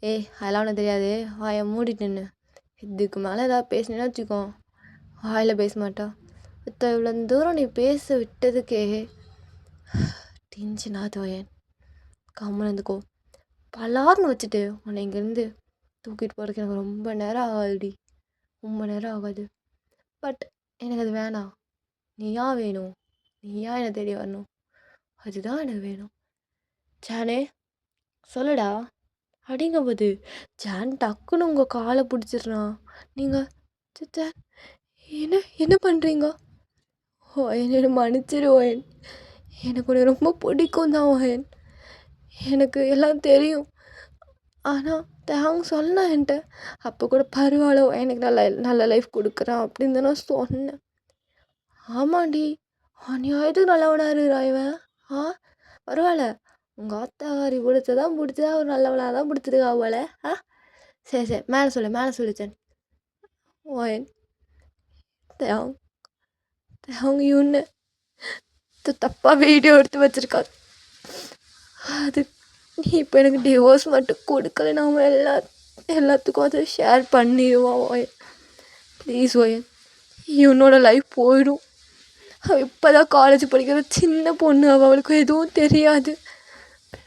ஏய், அதெல்லாம் ஒன்றும் தெரியாது. வாயை மூடிட்டு நின்று. இதுக்கு மேலே ஏதாவது பேசினேன்னு வச்சுக்கோ, வாயில் பேச மாட்டா. இவ்வளோ தூரம் நீ பேச விட்டதுக்கே டென்ஷனா தோயன். கம்முன்னு இருந்துக்கோ. பலார்னு வச்சுட்டு உன்னை இங்கேருந்து தூக்கிட்டு போகிறதுக்கு எனக்கு ரொம்ப நேரம் ஆகாதுடி. ரொம்ப நேரம் ஆகாது. பட் எனக்கு அது வேணாம். நீயா வேணும். நீயா என்னை தேடி வரணும். அதுதான் எனக்கு வேணும். ஜானே, சொல்லுடா. அப்படிங்கும்போது ஜான் டக்குன்னு உங்கள் காலை பிடிச்சிடுறான். நீங்கள் ஜான், என்ன என்ன பண்ணுறீங்க? ஓயன், என்னை மன்னிச்சிரு ஓயன். எனக்கு உன்னை ரொம்ப பிடிக்கும் தான் ஓயன். எனக்கு எல்லாம் தெரியும். ஆனால் தேங்க சொன்னா என்கிட்ட. அப்போ கூட பரவாயில்ல, எனக்கு நல்ல நல்ல லைஃப் கொடுக்குறான் அப்படின்னு தான் நான் சொன்னேன். ஆமாண்டி, அநியாயத்துக்கு நல்லவனாக இருக்கிறான் இவன். ஆ, பரவாயில்ல, உங்கள் ஆத்தாக்காரி பிடிச்சதான் பிடிச்சதா ஒரு நல்லவனாக தான் பிடிச்சிருக்கா போல. ஆ, சரி சரி, மேலே சொல்லிச்சேன். ஓயன் தேவ் தேவங்க இவன்னு தப்பாக வீடியோ எடுத்து வச்சுருக்காரு. அது நீ இப்போ எனக்கு டிவோர்ஸ் மட்டும் கொடுக்கல, நான் எல்லாத்துக்கும் அதை ஷேர் பண்ணிடுவான் ஓயன். ப்ளீஸ் ஓயன், இவனோட லைஃப் போயிடும். அவள் இப்போ தான் காலேஜ் படிக்கிற சின்ன பொண்ணு. அவளுக்கு எதுவும் தெரியாது.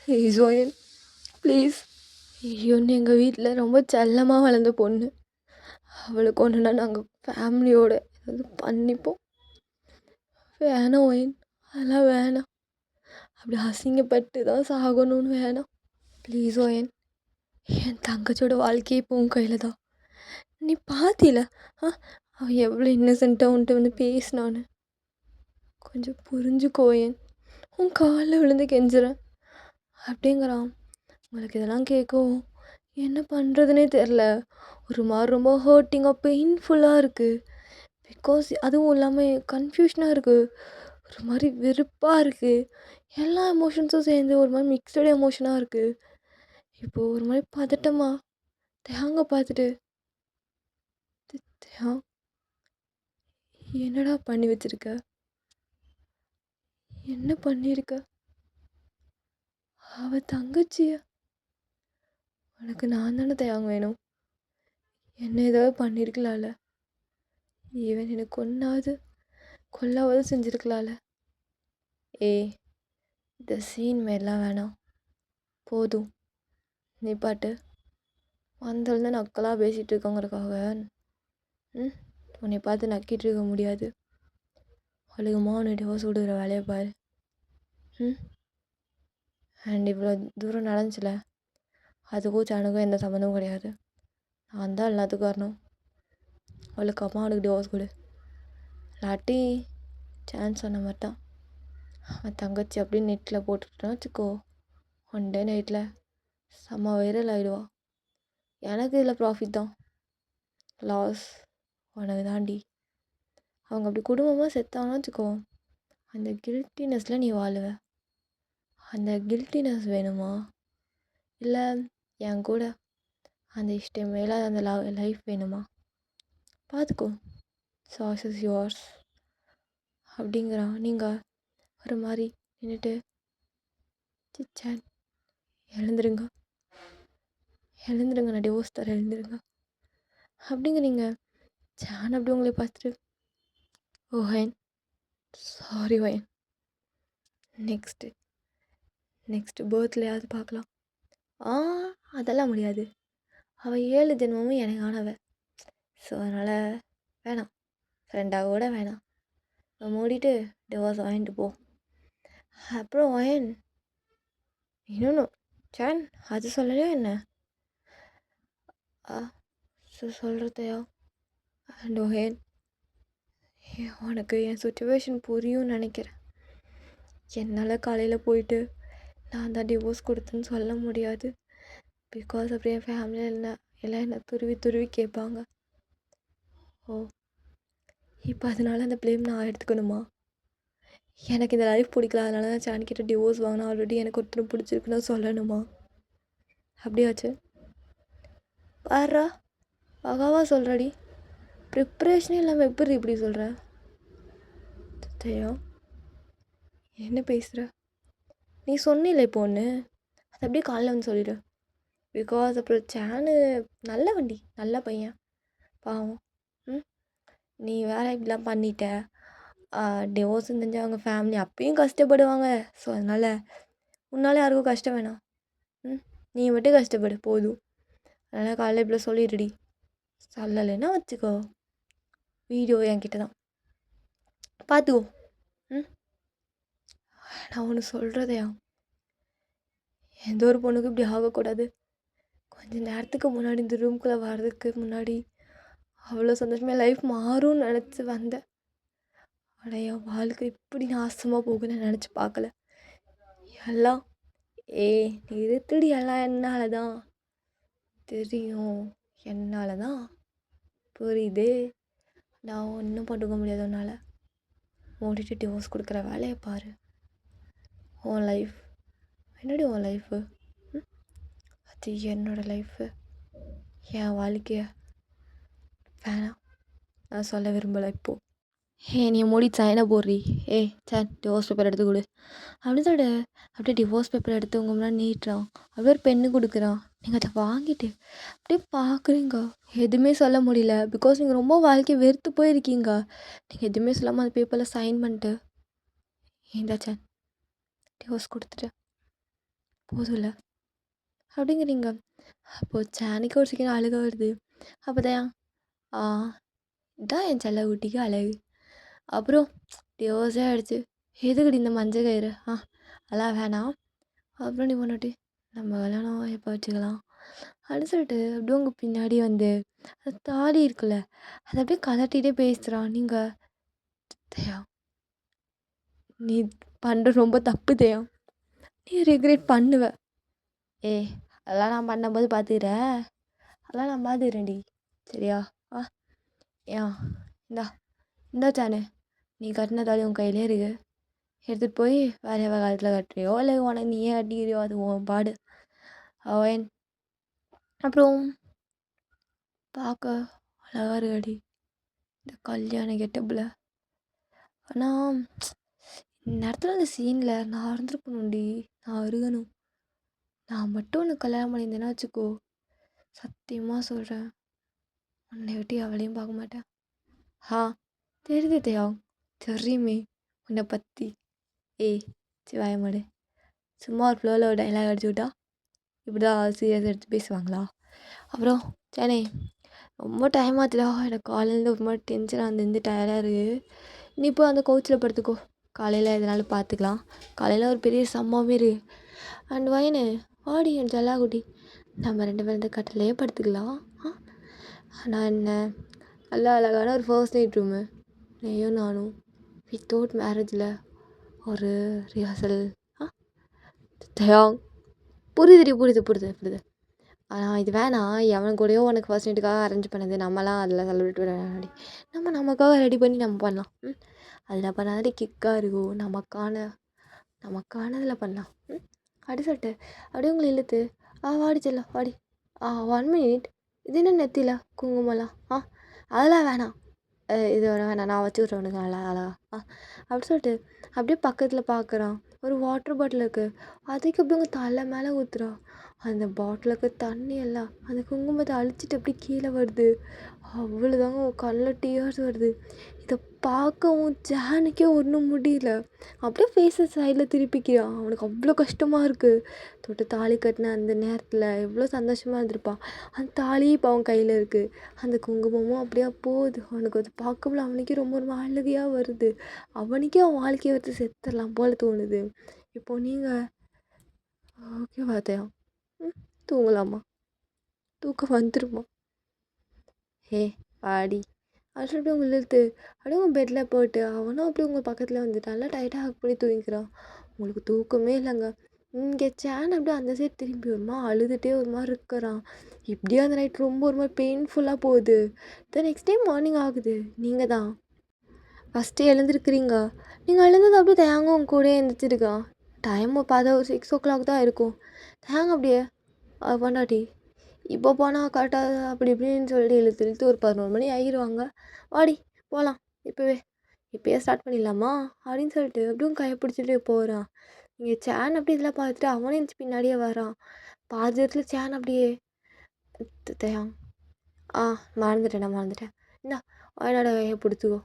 ப்ளீஸ் ஓயன், ப்ளீஸ். இவனு எங்கள் வீட்டில் ரொம்ப செல்லமாக வளர்ந்த பொண்ணு. அவளுக்கு ஒன்றுனா நாங்கள் ஃபேமிலியோடு ஏதாவது பண்ணிப்போம். வேணாம் ஓயன், அதெல்லாம் வேணாம். அப்படி அசிங்கப்பட்டு தான் சாகணும்னு வேணாம். ப்ளீஸ் ஓயன், என் தங்கச்சியோட வாழ்க்கையை இப்போ உன் கையில் தான். நீ பார்த்தில அவன் எவ்வளோ இன்னசென்ட்டாக உன்ட்டு வந்து பேசினான்னு. கொஞ்சம் புரிஞ்சுக்கோயேன், உன் காலில் விழுந்து கெஞ்சுறேன் அப்படிங்கிறான். உங்களுக்கு இதெல்லாம் கேட்கவும் என்ன பண்ணுறதுனே தெரில. ஒரு மாதிரி ரொம்ப ஹர்ட்டிங்காக பெயின்ஃபுல்லாக இருக்குது. பிகாஸ் அதுவும் இல்லாமல் கன்ஃபியூஷனாக இருக்குது. ஒரு மாதிரி வெறுப்பாக இருக்குது. எல்லா எமோஷன்ஸும் சேர்ந்து ஒரு மாதிரி மிக்சடு எமோஷனாக இருக்குது. இப்போது ஒரு மாதிரி பதட்டமா தேங்க பார்த்துட்டு, என்னடா பண்ணி வச்சிருக்க? என்ன பண்ணியிருக்க? அவ தங்கச்சிய உனக்கு நான் தானே தேங்க வேணும். என்ன ஏதாவது பண்ணியிருக்கலாம்ல. ஈவன் எனக்கு கொல்லாவது செஞ்சுருக்கலாம்ல. ஏய், இந்த சீன் மாரிலாம் வேணாம், போதும். நீ பாட்டு வந்ததுலேருந்து நக்கலாக பேசிகிட்டு இருக்கோங்கிறக்காக உன்னை பார்த்து நக்கிட்டு இருக்க முடியாது. அழுகுமா உன்னை டிவோர்ஸ் விடுகிற வேலையை பாரு. அண்ட் இவ்வளோ தூரம் நடந்துச்சுல, அதுக்கும் சேனலுக்கும் எந்த சம்மந்தமும் கிடையாது. நான் தான் எல்லாத்துக்கும் வரணும். அவளுக்கு அவனுக்கு டிவோர்ஸ் கொடு. இல்லாட்டி சான்ஸ் சொன்ன மாதிரி தான். அவன் தங்கச்சி அப்படின்னு நெட்டில் போட்டுட்டோன்னு வச்சுக்கோ, ஒன் டே நைட்டில் செம்ம வைரல் ஆகிடுவான். எனக்கு இதில் ப்ராஃபிட் தான், லாஸ் உனக்கு தாண்டி. அவங்க அப்படி குடும்பமாக செத்தாங்கன்னு வச்சுக்கோ, அந்த கில்ட்டினஸில் நீ வாழுவ. அந்த கில்ட்டினஸ் வேணுமா? இல்லை என் கூட அந்த இஷ்டம் மேலே அந்த லைஃப் வேணுமா? பார்த்துக்கோ. சாய்ஸ் இஸ் யுவர்ஸ் அப்படிங்கிறான். நீங்கள் ஒரு மாதிரி நின்றுட்டு சிச்சான் எழுந்துருங்க நான் டிவோர்ஸ் தர, எழுந்துருங்க அப்படிங்கிறீங்க. ஜான் அப்படி உங்களை பார்த்துட்டு, ஓ ஹயன், சாரி வயன், நெக்ஸ்ட்டு பர்த்லேயாவது பார்க்கலாம். அதெல்லாம் முடியாது. அவள் 7 ஜென்மமும் எனக்கானவ. ஸோ அதனால் வேணாம், ஃப்ரெண்டாக கூட வேணாம். மூடிட்டு டிவோர்ஸ் வாங்கிட்டு போ. அப்புறம் வயன் இன்னொன்று ஜான், அது சொல்லலையோ என்ன? ஆ சொல்கிறதையா? டோஹேன், உனக்கு என் சுச்சுவேஷன் புரியும்னு நினைக்கிறேன். என்னால் காலையில் போயிட்டு நான் தான் டிவோர்ஸ் கொடுத்தேன்னு சொல்ல முடியாது. பிகாஸ் அப்படியே என் ஃபேமிலியில் எல்லாம் என்னை துருவி துருவி கேட்பாங்க. ஓ, இப்போ அதனால அந்த ப்ளேம் நான் எடுத்துக்கணுமா? எனக்கு இந்த லைஃப் பிடிக்கல, அதனால தான் சாணிக்கிட்ட டிவோர்ஸ் வாங்கினா, ஆல்ரெடி எனக்கு ஒருத்தர் பிடிச்சிருக்குன்னு சொல்லணுமா? அப்படியாச்சு பாரா, பகாவா சொல்கிறடி. ப்ரிப்ரேஷனே இல்லாமல் எப்படி இப்படி சொல்கிற? தெரியும் என்ன பேசுகிற? நீ சொன்னில்ல இப்போ ஒன்று, அது அப்படியே காலைல வந்து சொல்லிடு. பிகாஸ் அப்புறம் சேனு நல்ல வண்டி, நல்ல பையன், பாவம். ம், நீ வேற இப்படிலாம் பண்ணிட்ட. டிவோர்ஸ் தெரிஞ்சு அவங்க ஃபேமிலி அப்பயும் கஷ்டப்படுவாங்க. ஸோ அதனால் உன்னால் யாருக்கும் கஷ்டம் வேணாம். நீ மட்டும் கஷ்டப்படு போதும். அதனால் காலையில் இப்படி சொல்லிடுடி. சொல்லலைன்னா வச்சுக்கோ, வீடியோ என்கிட்ட தான் பார்த்துக்கோ. நான் ஒன்று சொல்கிறதையா, எந்த ஒரு பொண்ணுக்கும் இப்படி ஆகக்கூடாது. கொஞ்சம் நேரத்துக்கு முன்னாடி இந்த ரூம்குள்ளே வர்றதுக்கு முன்னாடி அவ்வளோ சந்தோஷமாக லைஃப் மாறும்னு நினச்சி வந்தேன். ஆனால் என் வாழ்க்கை இப்படி நாசமாக போகுன்னு நினச்சி பார்க்கல. எல்லாம் நிறுத்தடி, எல்லாம் என்னால் தான் தெரியும், என்னால் தான் புரியுது. நான் ஒன்றும் பண்ணுக்க முடியாது உன்னால். மூடிட்டு டிவோர்ஸ் கொடுக்குற வேலையை பாரு. உன் லைஃப் என்னடி உன் லைஃபு? அது என்னோடய லைஃபு, என் வாழ்க்கைய வேணாம், நான் சொல்ல விரும்பலை இப்போது. நீ மூடி சைனை போடுறி. சார் டிவோர்ஸ் பேப்பர் எடுத்து கொடு அப்படின்னு சொல்லிட்டு அப்படியே டிவோர்ஸ் பேப்பர் எடுத்து உங்கள் முன்னாடி நீட்டுறான். அப்படியே ஒரு பெண்ணு கொடுக்குறான். நீங்கள் அதை வாங்கிட்டு அப்படியே பார்க்குறீங்க. எதுவுமே சொல்ல முடியல. பிகாஸ் நீங்கள் ரொம்ப வாழ்க்கையை வெறுத்து போயிருக்கீங்க. நீங்கள் எதுவுமே சொல்லாமல் அந்த பேப்பரில் சைன் பண்ணிட்டு, ஏந்தாச்சான் டிவோர்ஸ் கொடுத்துட்டு போதும்ல அப்படிங்கிறீங்க. அப்போது சாணிக்கு ஒரு சீக்கிரம் அழுக வருது. அப்போ தான் இதான் என் செல்ல குட்டிக்கு அழகு. அப்புறம் டிவோர்ஸே ஆகிடுச்சு. எதுக்குடி இந்த மஞ்சள் கயிறு? அதெல்லாம் வேணாம். அப்புறம் நீ பொண்ணுட்டி நம்ம கல்யாணம் எப்போ வச்சுக்கலாம் அப்படின்னு சொல்லிட்டு அப்படியே உங்கள் பின்னாடி வந்து அது தாலி இருக்குல்ல, அதை அப்படியே கலட்டிகிட்டே பேசுகிறான். நீங்கள் தயா, நீ பண்ணுற ரொம்ப தப்பு தயா, நீ ரெக்ரெட் பண்ணுவ. அதெல்லாம் நான் பண்ணும்போது பார்த்துக்கிறேன், அதெல்லாம் நான் பார்த்துக்கிறேன்டி, சரியா? இந்தா சானு, நீ கட்டின தாலி உன் கையிலே இருக்கு. எடுத்துகிட்டு போய் வேறு காலத்தில் கட்டுறியோ இல்லை உனக்கு நீயே கட்டிக்கிறியோ, அது உன் பாடு. அவன் அப்புறம் பார்க்க அழகாக இருக்காடி இந்த கல்யாண கெட்டப்பில். ஆனால் நேரத்தில் அந்த சீனில் நான் இருந்திருக்கணும்டி, நான் இருக்கணும். நான் மட்டும் உனக்கு கல்யாணம் பண்ணியிருந்தேன்னா வச்சுக்கோ, சத்தியமாக சொல்கிறேன், உன்னை விட்டு அவளையும் பார்க்க மாட்டேன். தெரியுது தயா, தெரியுமே உன்னை பற்றி. சிவாய மாடு, சும்மா ஒரு ஃப்ளோவில் ஒரு டைலாக் அடிச்சு விட்டா இப்படி தான் சீரியஸ் எடுத்து பேசுவாங்களா? அப்புறம் சேனே, ரொம்ப டைம் ஆச்சுடா, எனக்கு காலையில் ஒரு மாதிரி டென்ஷனாக இருந்து டயர்டாக இருக்குது. நீ இப்போ அந்த கவுச்சில் படுத்துக்கோ, காலையில் எதனாலும் பார்த்துக்கலாம். காலையில் ஒரு பெரிய சம்பவமே இருக்குது. அண்ட் வயனு வாடி என் ஜல்லா குட்டி, நம்ம 2 பேரும் இந்த கட்டிலே படுத்துக்கலாம். நான் என்ன நல்லா அழகான ஒரு ஃபர்ஸ்ட் நைட் ரூமு, நீயும் நானும் வித்தவுட் மேரேஜில் ஒரு ரிஹர்சல். தயாங் புரியுது. ஆனால் இது வேணாம், எவன் கூடயோ உனக்கு ஃபர்ஸ்ட் நைட்டுக்காக அரேஞ்ச் பண்ணது, நம்மலாம் அதில் செலிப்ரேட் பண்ணி நமக்காக ரெடி பண்ணி நம்ம பண்ணலாம். அதில் பண்ணாதே கிக்காக இருக்கும், நமக்கானதில் பண்ணலாம். அப்படி சொல்லிட்டு அப்படியே உங்களை இழுத்து வாடி செல்லம் வாடி. 1 மினிட், இது என்ன நெத்தியில் குங்குமலாம்? அதெல்லாம் வேணாம், இது வேணாம், நான் வச்சு விட்றவனுக்கு அழகா அப்படி சொல்லிட்டு அப்படியே பக்கத்தில் பார்க்குறான். ஒரு வாட்டர் பாட்டில் இருக்குது, அதுக்கு அப்படி உங்கள் தலை மேலே ஊற்றுறா. அந்த பாட்டிலுக்கு தண்ணி எல்லாம் அந்த குங்குமத்தை அழிச்சிட்டு அப்படி கீழே வருது. அவ்வளோதாங்க, கண்ணில் டியர்ஸ் வருது. இதை பார்க்கவும் ஜானுக்கே ஒன்றும் முடியல. அப்படியே ஃபேஸை சைடில் திருப்பிக்கிறான். அவனுக்கு அவ்வளோ கஷ்டமாக இருக்குது. தொட்டு தாலி கட்டின அந்த நேரத்தில் எவ்வளோ சந்தோஷமாக இருந்திருப்பான். அந்த தாலியும் இப்போ அவன் கையில் இருக்குது, அந்த குங்குமமும் அப்படியே போகுது. அவனுக்கு அது பார்க்கல, அவனுக்கே ரொம்ப ரொம்ப அழுகையாக வருது. அவனுக்கே அவன் வாழ்க்கையை வச்சு செத்துடலாம் போல் தோணுது. இப்போ நீங்கள் ஓகே பார்த்தேன், தூங்கலாமா? தூக்கம் வந்துடுமா? ஏ வாடி அப்படின்னு சொல்லிட்டு உங்களை இழுத்து அப்படியே உங்கள் பெட்டில் போட்டு அவனும் அப்படியே உங்கள் பக்கத்தில் வந்துட்டு நல்லா டைட்டாக ஹக் பண்ணி தூங்கிக்கிறான். உங்களுக்கு தூக்கமே இல்லைங்க. இங்கே சேன் அப்படியே அந்த சைடு திரும்பி வருமா அழுதுகிட்டே ஒரு மாதிரி இருக்கிறான். இப்படியே அந்த நைட் ரொம்ப ஒரு மாதிரி பெயின்ஃபுல்லாக போகுது. நெக்ஸ்ட் டே மார்னிங் ஆகுது. நீங்கள் தான் ஃபஸ்ட்டு எழுந்திருக்கிறீங்க. நீங்கள் எழுந்தது அப்படியே தயாங்க உங்க கூடயே எழுந்திரிச்சிருக்கா. டைம் பார்த்தா ஒரு 6 o'clock தான் இருக்கும். தயாங்க அப்படியே பொண்டாட்டி இப்போ போனால் கரெக்டாக அப்படி இப்படின்னு சொல்லிட்டு இழுத்து இழுத்து ஒரு 11 மணி ஆகிடுவாங்க. வாடி போகலாம் இப்போயே ஸ்டார்ட் பண்ணிடலாமா அப்படின்னு சொல்லிட்டு அப்படியும் கையை பிடிச்சிட்டு போகிறான். இங்கே சேன் அப்படி இதெல்லாம் பார்த்துட்டு அவனே இருந்துச்சு பின்னாடியே வரான். பாதிரத்தில் சேன் அப்படியே தயாங் மறந்துட்டேன் இந்தா என்னோட கையை பிடிச்சிக்கோ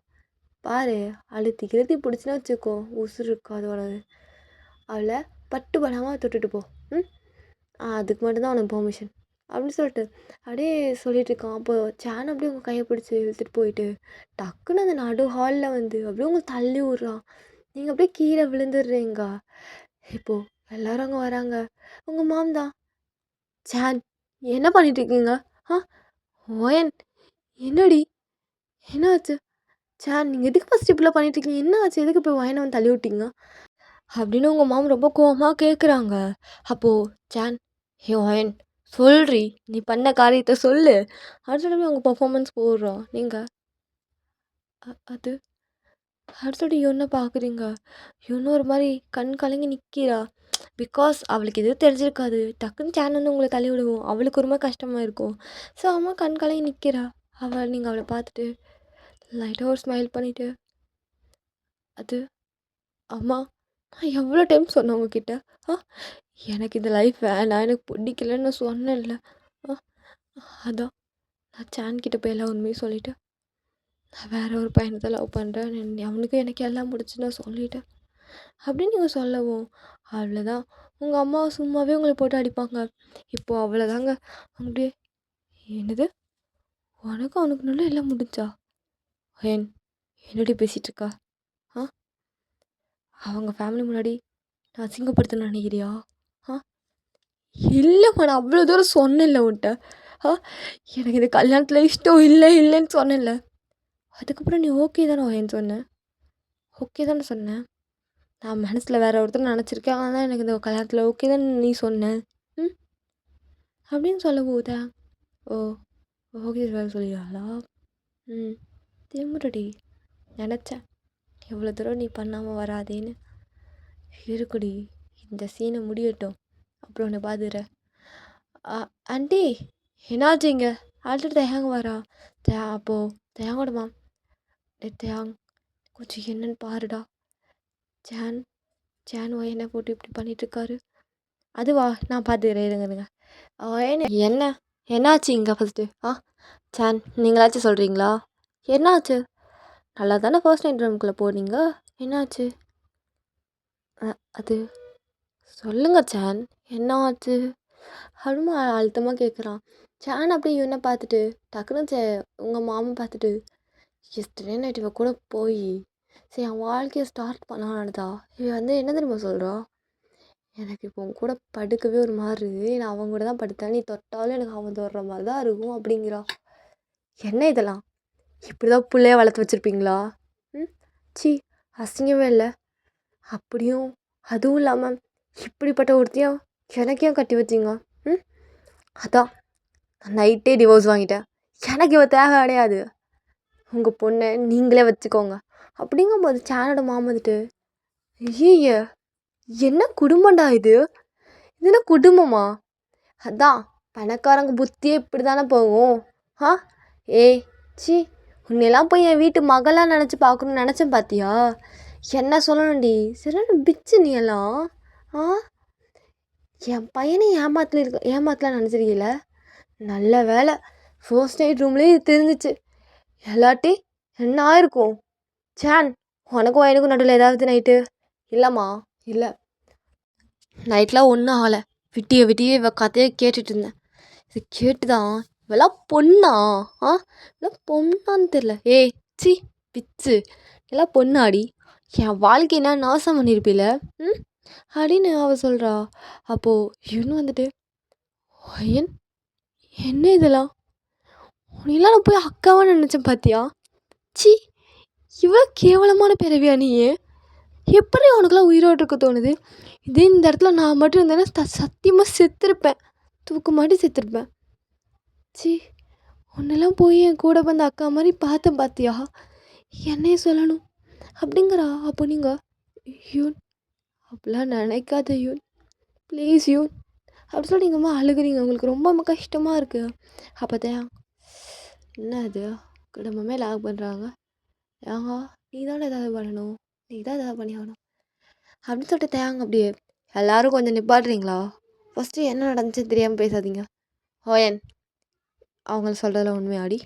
பாரு அழுத்தி கிழுத்தி பிடிச்சினா வச்சுக்கோ உசுறு இருக்காது உனது. அவளை பட்டு படாமல் தொட்டுட்டு போ. அதுக்கு மட்டும்தான் உனக்கு பெர்மிஷன் அப்படின்னு சொல்லிட்டு அப்படியே சொல்லிட்டு இருக்கான். அப்போ சேன் அப்படியே உங்கள் கையை பிடிச்சி இழுத்துட்டு போயிட்டு டக்குன்னு அந்த நடு ஹாலில் வந்து அப்படியே உங்களை தள்ளி விட்றான். நீங்கள் அப்படியே கீழே விழுந்துடுறீங்க. இப்போது எல்லாரும் அங்கே வராங்க. உங்கள் மாம் தான். சேன் என்ன பண்ணிட்டு இருக்கீங்க? ஓயன் என்னடி என்னாச்சு? சேன் நீங்கள் எதுக்கு ஃபஸ்ட் இப்படிலாம் பண்ணிட்டு இருக்கீங்க? என்ன ஆச்சு? எதுக்கு இப்போ ஒயனை வந்து தள்ளி விட்டீங்க அப்படின்னு உங்கள் மாம் ரொம்ப கோவமாக கேட்குறாங்க. அப்போது சேன் ஹே ஒயன் சொல்றி நீ பண்ண காரியத்தை சொல்லு அப்படின்னு சொல்லி அவங்க பர்ஃபார்மன்ஸ் போடுறோம். நீங்கள் அது அப்படின்னு சொல்லிட்டு இவனை பார்க்குறீங்க. இவனும் ஒரு மாதிரி கண் கலங்கி நிற்கிறா. பிகாஸ் அவளுக்கு எதுவும் தெரிஞ்சிருக்காது. டக்குன்னு சேன் வந்து உங்களை தள்ளி விடுவோம். அவளுக்கு ஒரு மாதிரி கஷ்டமாக இருக்கும். ஸோ அம்மா கண் கலங்கி நிற்கிறா. நீங்கள் அவளை பார்த்துட்டு லைட்டாக ஒரு ஸ்மைல் பண்ணிவிட்டு அது அம்மா நான் எவ்வளோ டைம் சொன்னேன் உங்ககிட்ட எனக்கு இந்த லைஃப் வேணாம் எனக்கு பிடிக்கலன்னு நான் சொன்னேன்ல. அதான் நான் சேன் கிட்ட போய் எல்லாம் உண்மையும் சொல்லிவிட்டேன். நான் வேறு ஒரு பையனை தான் லவ் பண்ணுறேன். அவனுக்கும் எனக்கு எல்லாம் முடிச்சு நான் சொல்லிட்டேன் அப்படின்னு நீங்கள் சொல்லவும் அவ்வளோதான். உங்கள் அம்மா சும்மாவே உங்களை போட்டு அடிப்பாங்க. இப்போது அவ்வளோதாங்க. அப்படியே என்னது உனக்கும் அவனுக்கு நல்லா எல்லாம் முடிஞ்சா ஏன் என்னடி பேசிகிட்டு இருக்கா? அவங்க ஃபேமிலி முன்னாடி நான் அசிங்கப்படுத்தணும்னு நினைக்கிறியா? இல்லைம்மா நான் அவ்வளோ தூரம் சொன்னேன்ல உன்ட்ட. எனக்கு இந்த கல்யாணத்தில் இஷ்டம் இல்லைன்னு சொன்னேன்ல. அதுக்கப்புறம் நீ ஓகே தானே ஏன்னு சொன்னேன்? ஓகே தானே சொன்னேன். நான் மனசில் வேறு ஒருத்தர் நினச்சிருக்கேன். ஆனால் எனக்கு இந்த கல்யாணத்தில் ஓகே தான் நீ சொன்ன அப்படின்னு சொல்ல போதா ஓகே வேறு சொல்லிடுவாளா? திரும்படி நினச்சேன் எவ்வளோ தூரம் நீ பண்ணாமல் வராதேன்னு. இருக்குடி இந்த சீனை முடியட்டும் அப்புறம் உன்னை பார்த்துக்கிறேன். ஆண்டி என்னாச்சுங்க ஆல்ரெடி தயாங்க வரா. அப்போது தயாங்கோட மாம் தயாங் கொஞ்சம் என்னன்னு பாருடா. சேன் என்ன போட்டு இப்படி பண்ணிகிட்ருக்காரு. அதுவா நான் பார்த்துக்கிறேன் இருங்க. என்னாச்சு இங்கே ஃபஸ்ட்டு? சேன் நீங்களாச்சும் சொல்கிறீங்களா? என்னாச்சு? நல்லா தானே ஃபர்ஸ்ட் நைட் ரூம்குள்ளே போனீங்க. என்னாச்சு? அது சொல்லுங்க சேன் என்ன ஆச்சு அப்படின்னு அழுத்தமாக கேட்குறான். சேன் அப்படியே இவனை பார்த்துட்டு டக்குன்னு உங்கள் மாமா பார்த்துட்டு எஸ்டர்டே நைட் இவ கூட போய் சரி என் வாழ்க்கையை ஸ்டார்ட் பண்ணான்டா. இவன் வந்து என்ன தெரியுமா சொல்கிறா? எனக்கு இப்போ உன் கூட படுக்கவே ஒரு மாதிரி இருக்குது. நான் அவங்க கூட தான் படுத்தேன். நீ தொட்டாலும் எனக்கு அவன் தொடுற மாதிரி தான் இருக்கும் அப்படிங்கிறா. என்ன இதெல்லாம் இப்படி தான் பிள்ளைய வளர்த்து வச்சுருப்பீங்களா? சி அசிங்கமே இல்லை. அப்படியும் அதுவும் இல்லாமல் இப்படிப்பட்ட ஒருத்தையும் எனக்கே கட்டி வச்சிங்க. அதான் நான் நைட்டே டிவோர்ஸ் வாங்கிட்டேன். எனக்கு இவ தேவை கிடையாது. உங்கள் பொண்ணை நீங்களே வச்சுக்கோங்க அப்படிங்கும்போது சேனோட மாமா வந்துட்டு ஐய என்ன குடும்பம்டா இது என்ன குடும்பமா? அதான் பணக்காரங்க புத்தியே இப்படி தானே போகும். ஏய் சி உன்னையெல்லாம் போய் என் வீட்டு மகளாக நினச்சி பார்க்கணுன்னு நினச்சேன் பார்த்தியா? என்ன சொல்லணும்டி சரியான பிச்சு நீ எல்லாம். என் பையனை ஏமாத்தலாம் நினச்சிருக்கீல. நல்ல வேலை ஃபர்ஸ்ட் நைட் ரூம்லேயே இது தெரிஞ்சிச்சு. எல்லாட்டி என்ன ஆயிருக்கும்? சேன் உனக்கும் எனக்கும் நடுவில் ஏதாவது நைட்டு? இல்லைம்மா இல்லை நைட்லாம் ஒன்றும் ஆகலை. விட்டிய இவ கதையை கேட்டுட்டு இருந்தேன். இது கேட்டு தான் இவெல்லாம் பொண்ணா? இதெல்லாம் பொண்ணான்னு தெரில. ஏய் சி பிச்சு எல்லாம் பொண்ணாடி என் வாழ்க்கைனா நாசம் பண்ணியிருப்பில அப்படின்னு அவள் சொல்கிறா. அப்போது இவனு வந்துட்டு என்ன இதெல்லாம் உன்னையெல்லாம் நான் போய் அக்காவா நினச்சேன் பார்த்தியா? ச்சீ! இவ்வளோ கேவலமான பிறவியா நீ? எப்படி உனக்குலாம் உயிரோடு இருக்க தோணுது? இதே இந்த இடத்துல நான் மட்டும் இருந்தேன்னா சத்தியமாக செத்துருப்பேன். தூக்கு மாட்டி செத்துருப்பேன். ச்சீ! உன்னெல்லாம் போய் என் கூட வந்த அக்கா மாதிரி பார்த்தேன் பார்த்தியா? என்னைய சொல்லணும் அப்படிங்கிறா. அப்போ நீங்கள் யூன் அப்படிலாம் நினைக்காத யூன், ப்ளீஸ் யூன் அப்படி சொல்லி நீங்கள் அம்மா அழுகுறீங்க. உங்களுக்கு ரொம்ப கஷ்டமாக இருக்குது. அப்போ தான் என்ன அது குடும்பமே லாக் பண்ணுறாங்க. ஏங்க நீ தானே ஏதாவது பண்ணணும், நீ தான் ஏதாவது பண்ணி ஆகணும் அப்படின்னு சொல்லிட்டு தேங்க அப்படியே எல்லாரும் கொஞ்சம் நிப்பாட்டுறீங்களா? ஃபஸ்ட்டு என்ன நடந்துச்சு தெரியாமல் பேசாதீங்க. ஓயன் அவங்கள சொல்கிறதுல உண்மையாடி?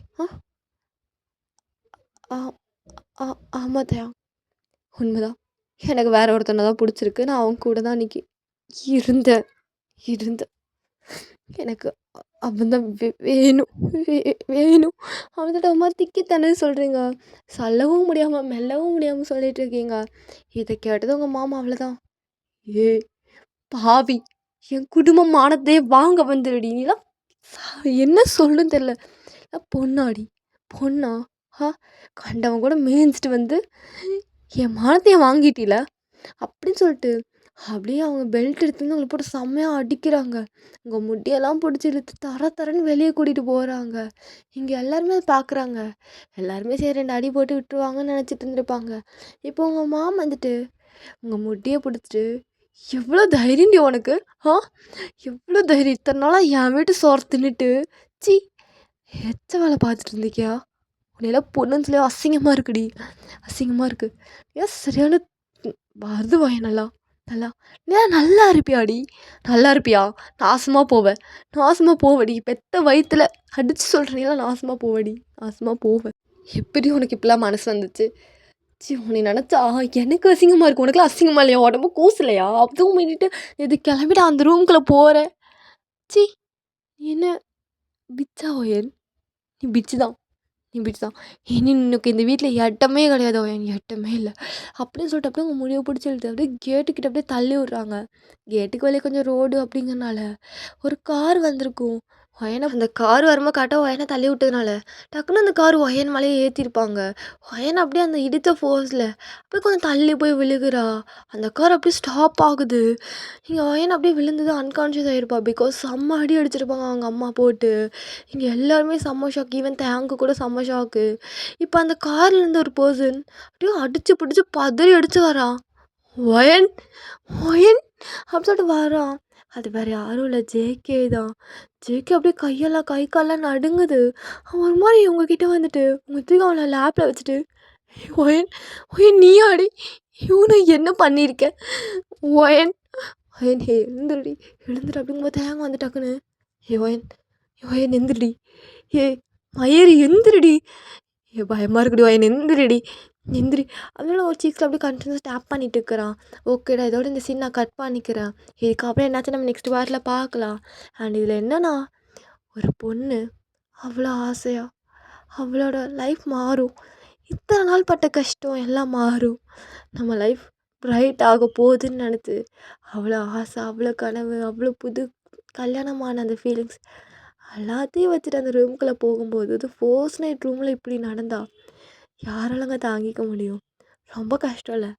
ஆ ஆ ஆமாம் தேங் உண்மைதான். எனக்கு வேற ஒருத்தனை தான் பிடிச்சிருக்கு. நான் அவங்க கூட தான் அன்றைக்கி இருந்தேன் இருந்தேன் எனக்கு அவன் தான் வேணும் வேணும் அவன் தான் அம்மா திக்கித்தானே சொல்கிறீங்க. சொல்லவும் முடியாமல் மெல்லவும் முடியாமல் சொல்லிட்டு இருக்கீங்க. இதை கேட்டது உங்கள் மாமா அவ்வளோதான். ஏ பாவி, என் குடும்பம் மானத்தையே வாங்க வந்துடுடி நீலாம். என்ன சொல்லுன்னு தெரில. பொண்ணாடி பொண்ணா? கண்டவன் கூட மேய்ஞ்சிட்டு வந்து என் மானத்தையே வாங்கிட்டில அப்படின்னு சொல்லிட்டு அப்படியே அவங்க பெல்ட் எடுத்துன்னு உங்களை போட்டு செம்மையாக அடிக்கிறாங்க. உங்கள் முடியெல்லாம் பிடிச்சி இழுத்து தரன்னு வெளியே கூட்டிகிட்டு போகிறாங்க. இங்கே எல்லாருமே அதை பார்க்குறாங்க. எல்லாருமே சரி 2 அடி போட்டு விட்டுருவாங்கன்னு நினச்சிட்டு இருந்திருப்பாங்க. இப்போ உங்கள் மாமா வந்துட்டு உங்கள் முடியை பிடிச்சிட்டு எவ்வளோ தைரியம்டி உனக்கு? எவ்வளோ தைரியம் இத்தனை நாளாக என் வீட்டு சோறு தின்னுட்டு சி எச்ச வேலை பார்த்துட்டு இருந்திக்கியா? உன்னையெல்லாம் பொண்ணுன்னு சொல்லி அசிங்கமாக இருக்குடி, அசிங்கமாக இருக்குது. ஏன் சரியான வருது வாயன் நல்லா நல்லா நீ நல்லா இருப்பியாடி? நல்லா இருப்பியா? நாசமாக போவேன் நாசமாக போவடி. பெத்த வயிற்றுல அடித்து சொல்கிறீங்களா? நாசமாக போவடி நாசமாக போவேன். எப்படி உனக்கு இப்படிலாம் மனசு வந்துச்சு? சி உன்னை நினச்சா எனக்கு அசிங்கமாக இருக்குது. உனக்குலாம் அசிங்கமாக இல்லையா? உடம்பு கூசலையா? அதுவும் பண்ணிட்டு இது கிளம்பிட்டு அந்த ரூம்குள்ளே போகிற. சி என்ன பிச்சா ஓயன்? நீ பிச்சு தான் நீ பிச்சு தான். இனி உனக்கு இந்த வீட்டில் எட்டமே கிடையாது ஓயன், எட்டமே இல்லை அப்படின்னு சொல்லிட்டு அப்படியே உங்கள் முடிவை பிடிச்சி எழுது அப்படியே கேட்டுக்கிட்ட அப்படியே தள்ளி விட்றாங்க. கேட்டுக்கு வெளியே கொஞ்சம் ரோடு அப்படிங்கிறனால ஒரு கார் வந்திருக்கும். ஒயனை அந்த கார் வரும்போது கரெக்டாக ஒயனை தள்ளி விட்டதுனால டக்குன்னு அந்த கார் ஒயன் மேலேயே ஏற்றிருப்பாங்க. ஒயன் அப்படியே அந்த இடித்த ஃபோர்ஸில் அப்படியே கொஞ்சம் தள்ளி போய் விழுகிறா. அந்த கார் அப்படியே ஸ்டாப் ஆகுது. இங்கே ஒயன் அப்படியே விழுந்தது அன்கான்ஷியஸ் ஆகிருப்பா. பிகாஸ் செம்ம அடி அடிச்சிருப்பாங்க அவங்க அம்மா போட்டு. இங்கே எல்லாருமே செம்ம ஷாக். ஈவன் தேங்கு கூட செம்ம ஷாக்கு. இப்போ அந்த காரில் இருந்த ஒரு பர்சன் அப்படியே அடித்து பிடிச்சி பதறி அடித்து வரான். ஒயன் ஒயன் அப்படி சொல்லிட்டு வரான். அது வேறு யாரும் இல்லை, ஜேகே தான். ஜேகே அப்படியே கை காலெல்லாம் நடுங்குது. அவன் ஒரு மாதிரி உங்ககிட்ட வந்துட்டு உங்கள் தூக்கி அவனை லேப்பில் வச்சுட்டு ஒயன் ஒயன் நீயாடி இவனை என்ன பண்ணியிருக்க ஒயன் ஒயன் ஹே எழுந்துருடி எழுந்துரு அப்படிங்கும்போது தேங்க வந்து டக்குன்னு ஒயன் ஒயன் எந்திரடி ஏ மயரி எந்திரடி பயமாக இருக்குடி ஒயன் எந்திரடி எந்திரி அதனால ஒரு சீக்ஸில் அப்படியே கண்டினியூஸ் டேப் பண்ணிட்டு இருக்கிறான். ஓகேடா இதோட இந்த சீன் நான் கட் பண்ணிக்கிறேன். இதுக்கப்புறம் என்னாச்சும் நம்ம நெக்ஸ்ட் வாரத்தில் பார்க்கலாம். அண்ட் இதில் என்னன்னா ஒரு பொண்ணு அவ்வளோ ஆசையாக அவளோட லைஃப் மாறும். இத்தனை நாள் பட்ட கஷ்டம் எல்லாம் மாறும். நம்ம லைஃப் ப்ரைட் ஆக போகுதுன்னு நினச்சி அவ்வளோ ஆசை அவ்வளோ கனவு அவ்வளோ புது கல்யாணமான அந்த ஃபீலிங்ஸ் எல்லாத்தையும் வச்சுட்டு அந்த ரூம்குள்ளே போகும்போது அது ஃபர்ஸ்ட் நைட் ரூமில் இப்படி நடந்தா யாராலங்க தாங்கிக்க முடியும்? ரொம்ப கஷ்டம் இல்லை?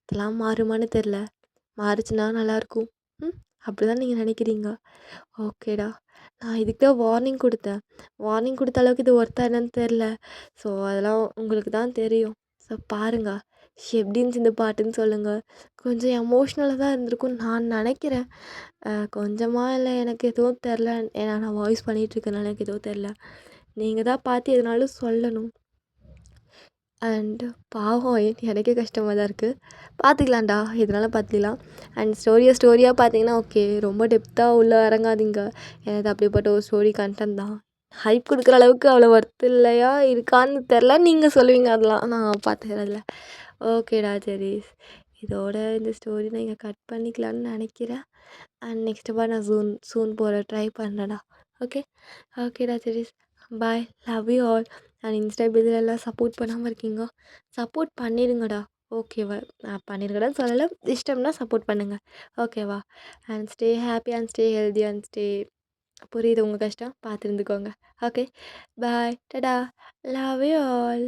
இதெல்லாம் மாறுமான்னு தெரில. மாறுச்சுன்னா நல்லாயிருக்கும். அப்படி தான் நீங்கள் நினைக்கிறீங்க. ஓகேடா, நான் இதுக்கு தான் வார்னிங் கொடுத்தேன். வார்னிங் கொடுத்த அளவுக்கு இது ஒர்த்தா என்னன்னு தெரில. ஸோ அதெல்லாம் உங்களுக்கு தான் தெரியும். ஸோ பாருங்கள் எப்படி இருந்துச்சு இந்த பாட்டுன்னு சொல்லுங்கள். கொஞ்சம் எமோஷ்னலாக தான் இருந்திருக்கும்னு நான் நினைக்கிறேன். கொஞ்சமாக இல்லை எனக்கு எதுவும் தெரில. ஏன்னா நான் வாய்ஸ் பண்ணிகிட்ருக்கனால எனக்கு எதுவும் தெரில. நீங்கள் தான் பார்த்து எதுனாலும் சொல்லணும். அண்ட் பாவம் எனக்கே கஷ்டமாக தான் இருக்குது. பார்த்துக்கலாம்டா எதனால பார்த்துக்கலாம். அண்ட் ஸ்டோரியாக பார்த்தீங்கன்னா ஓகே ரொம்ப டெப்த்தாக உள்ளே இறங்காதீங்க. எனக்கு அப்படிப்பட்ட ஒரு ஸ்டோரி கண்டென்ட் தான். ஹைப் கொடுக்குற அளவுக்கு அவ்வளோ ஒர்த் இல்லையா இருக்கான்னு தெரில. நீங்கள் சொல்லுவீங்க அதெல்லாம் நான் பார்த்துக்கிறதில்ல. ஓகேடா சரி, இதோட இந்த ஸ்டோரி நான் இங்கே கட் பண்ணிக்கலான்னு நினைக்கிறேன். அண்ட் நெக்ஸ்ட்டு பார் நான் சூன் போகிற ட்ரை பண்ணுறேன்டா. ஓகேடா சரி, bye, love you all. And Insta இதில் எல்லாம் சப்போர்ட் பண்ணாமல் இருக்கீங்க, சப்போர்ட் பண்ணிடுங்கடா. ஓகேவா? நான் பண்ணிருக்கேன்னு சொல்லலை, இஷ்டம்னா சப்போர்ட் பண்ணுங்கள். ஓகேவா? And stay happy and stay healthy and stay புரியுது உங்க கஷ்டம். பார்த்து இருந்துக்கோங்க. Okay. Bye. Tata. Love you all.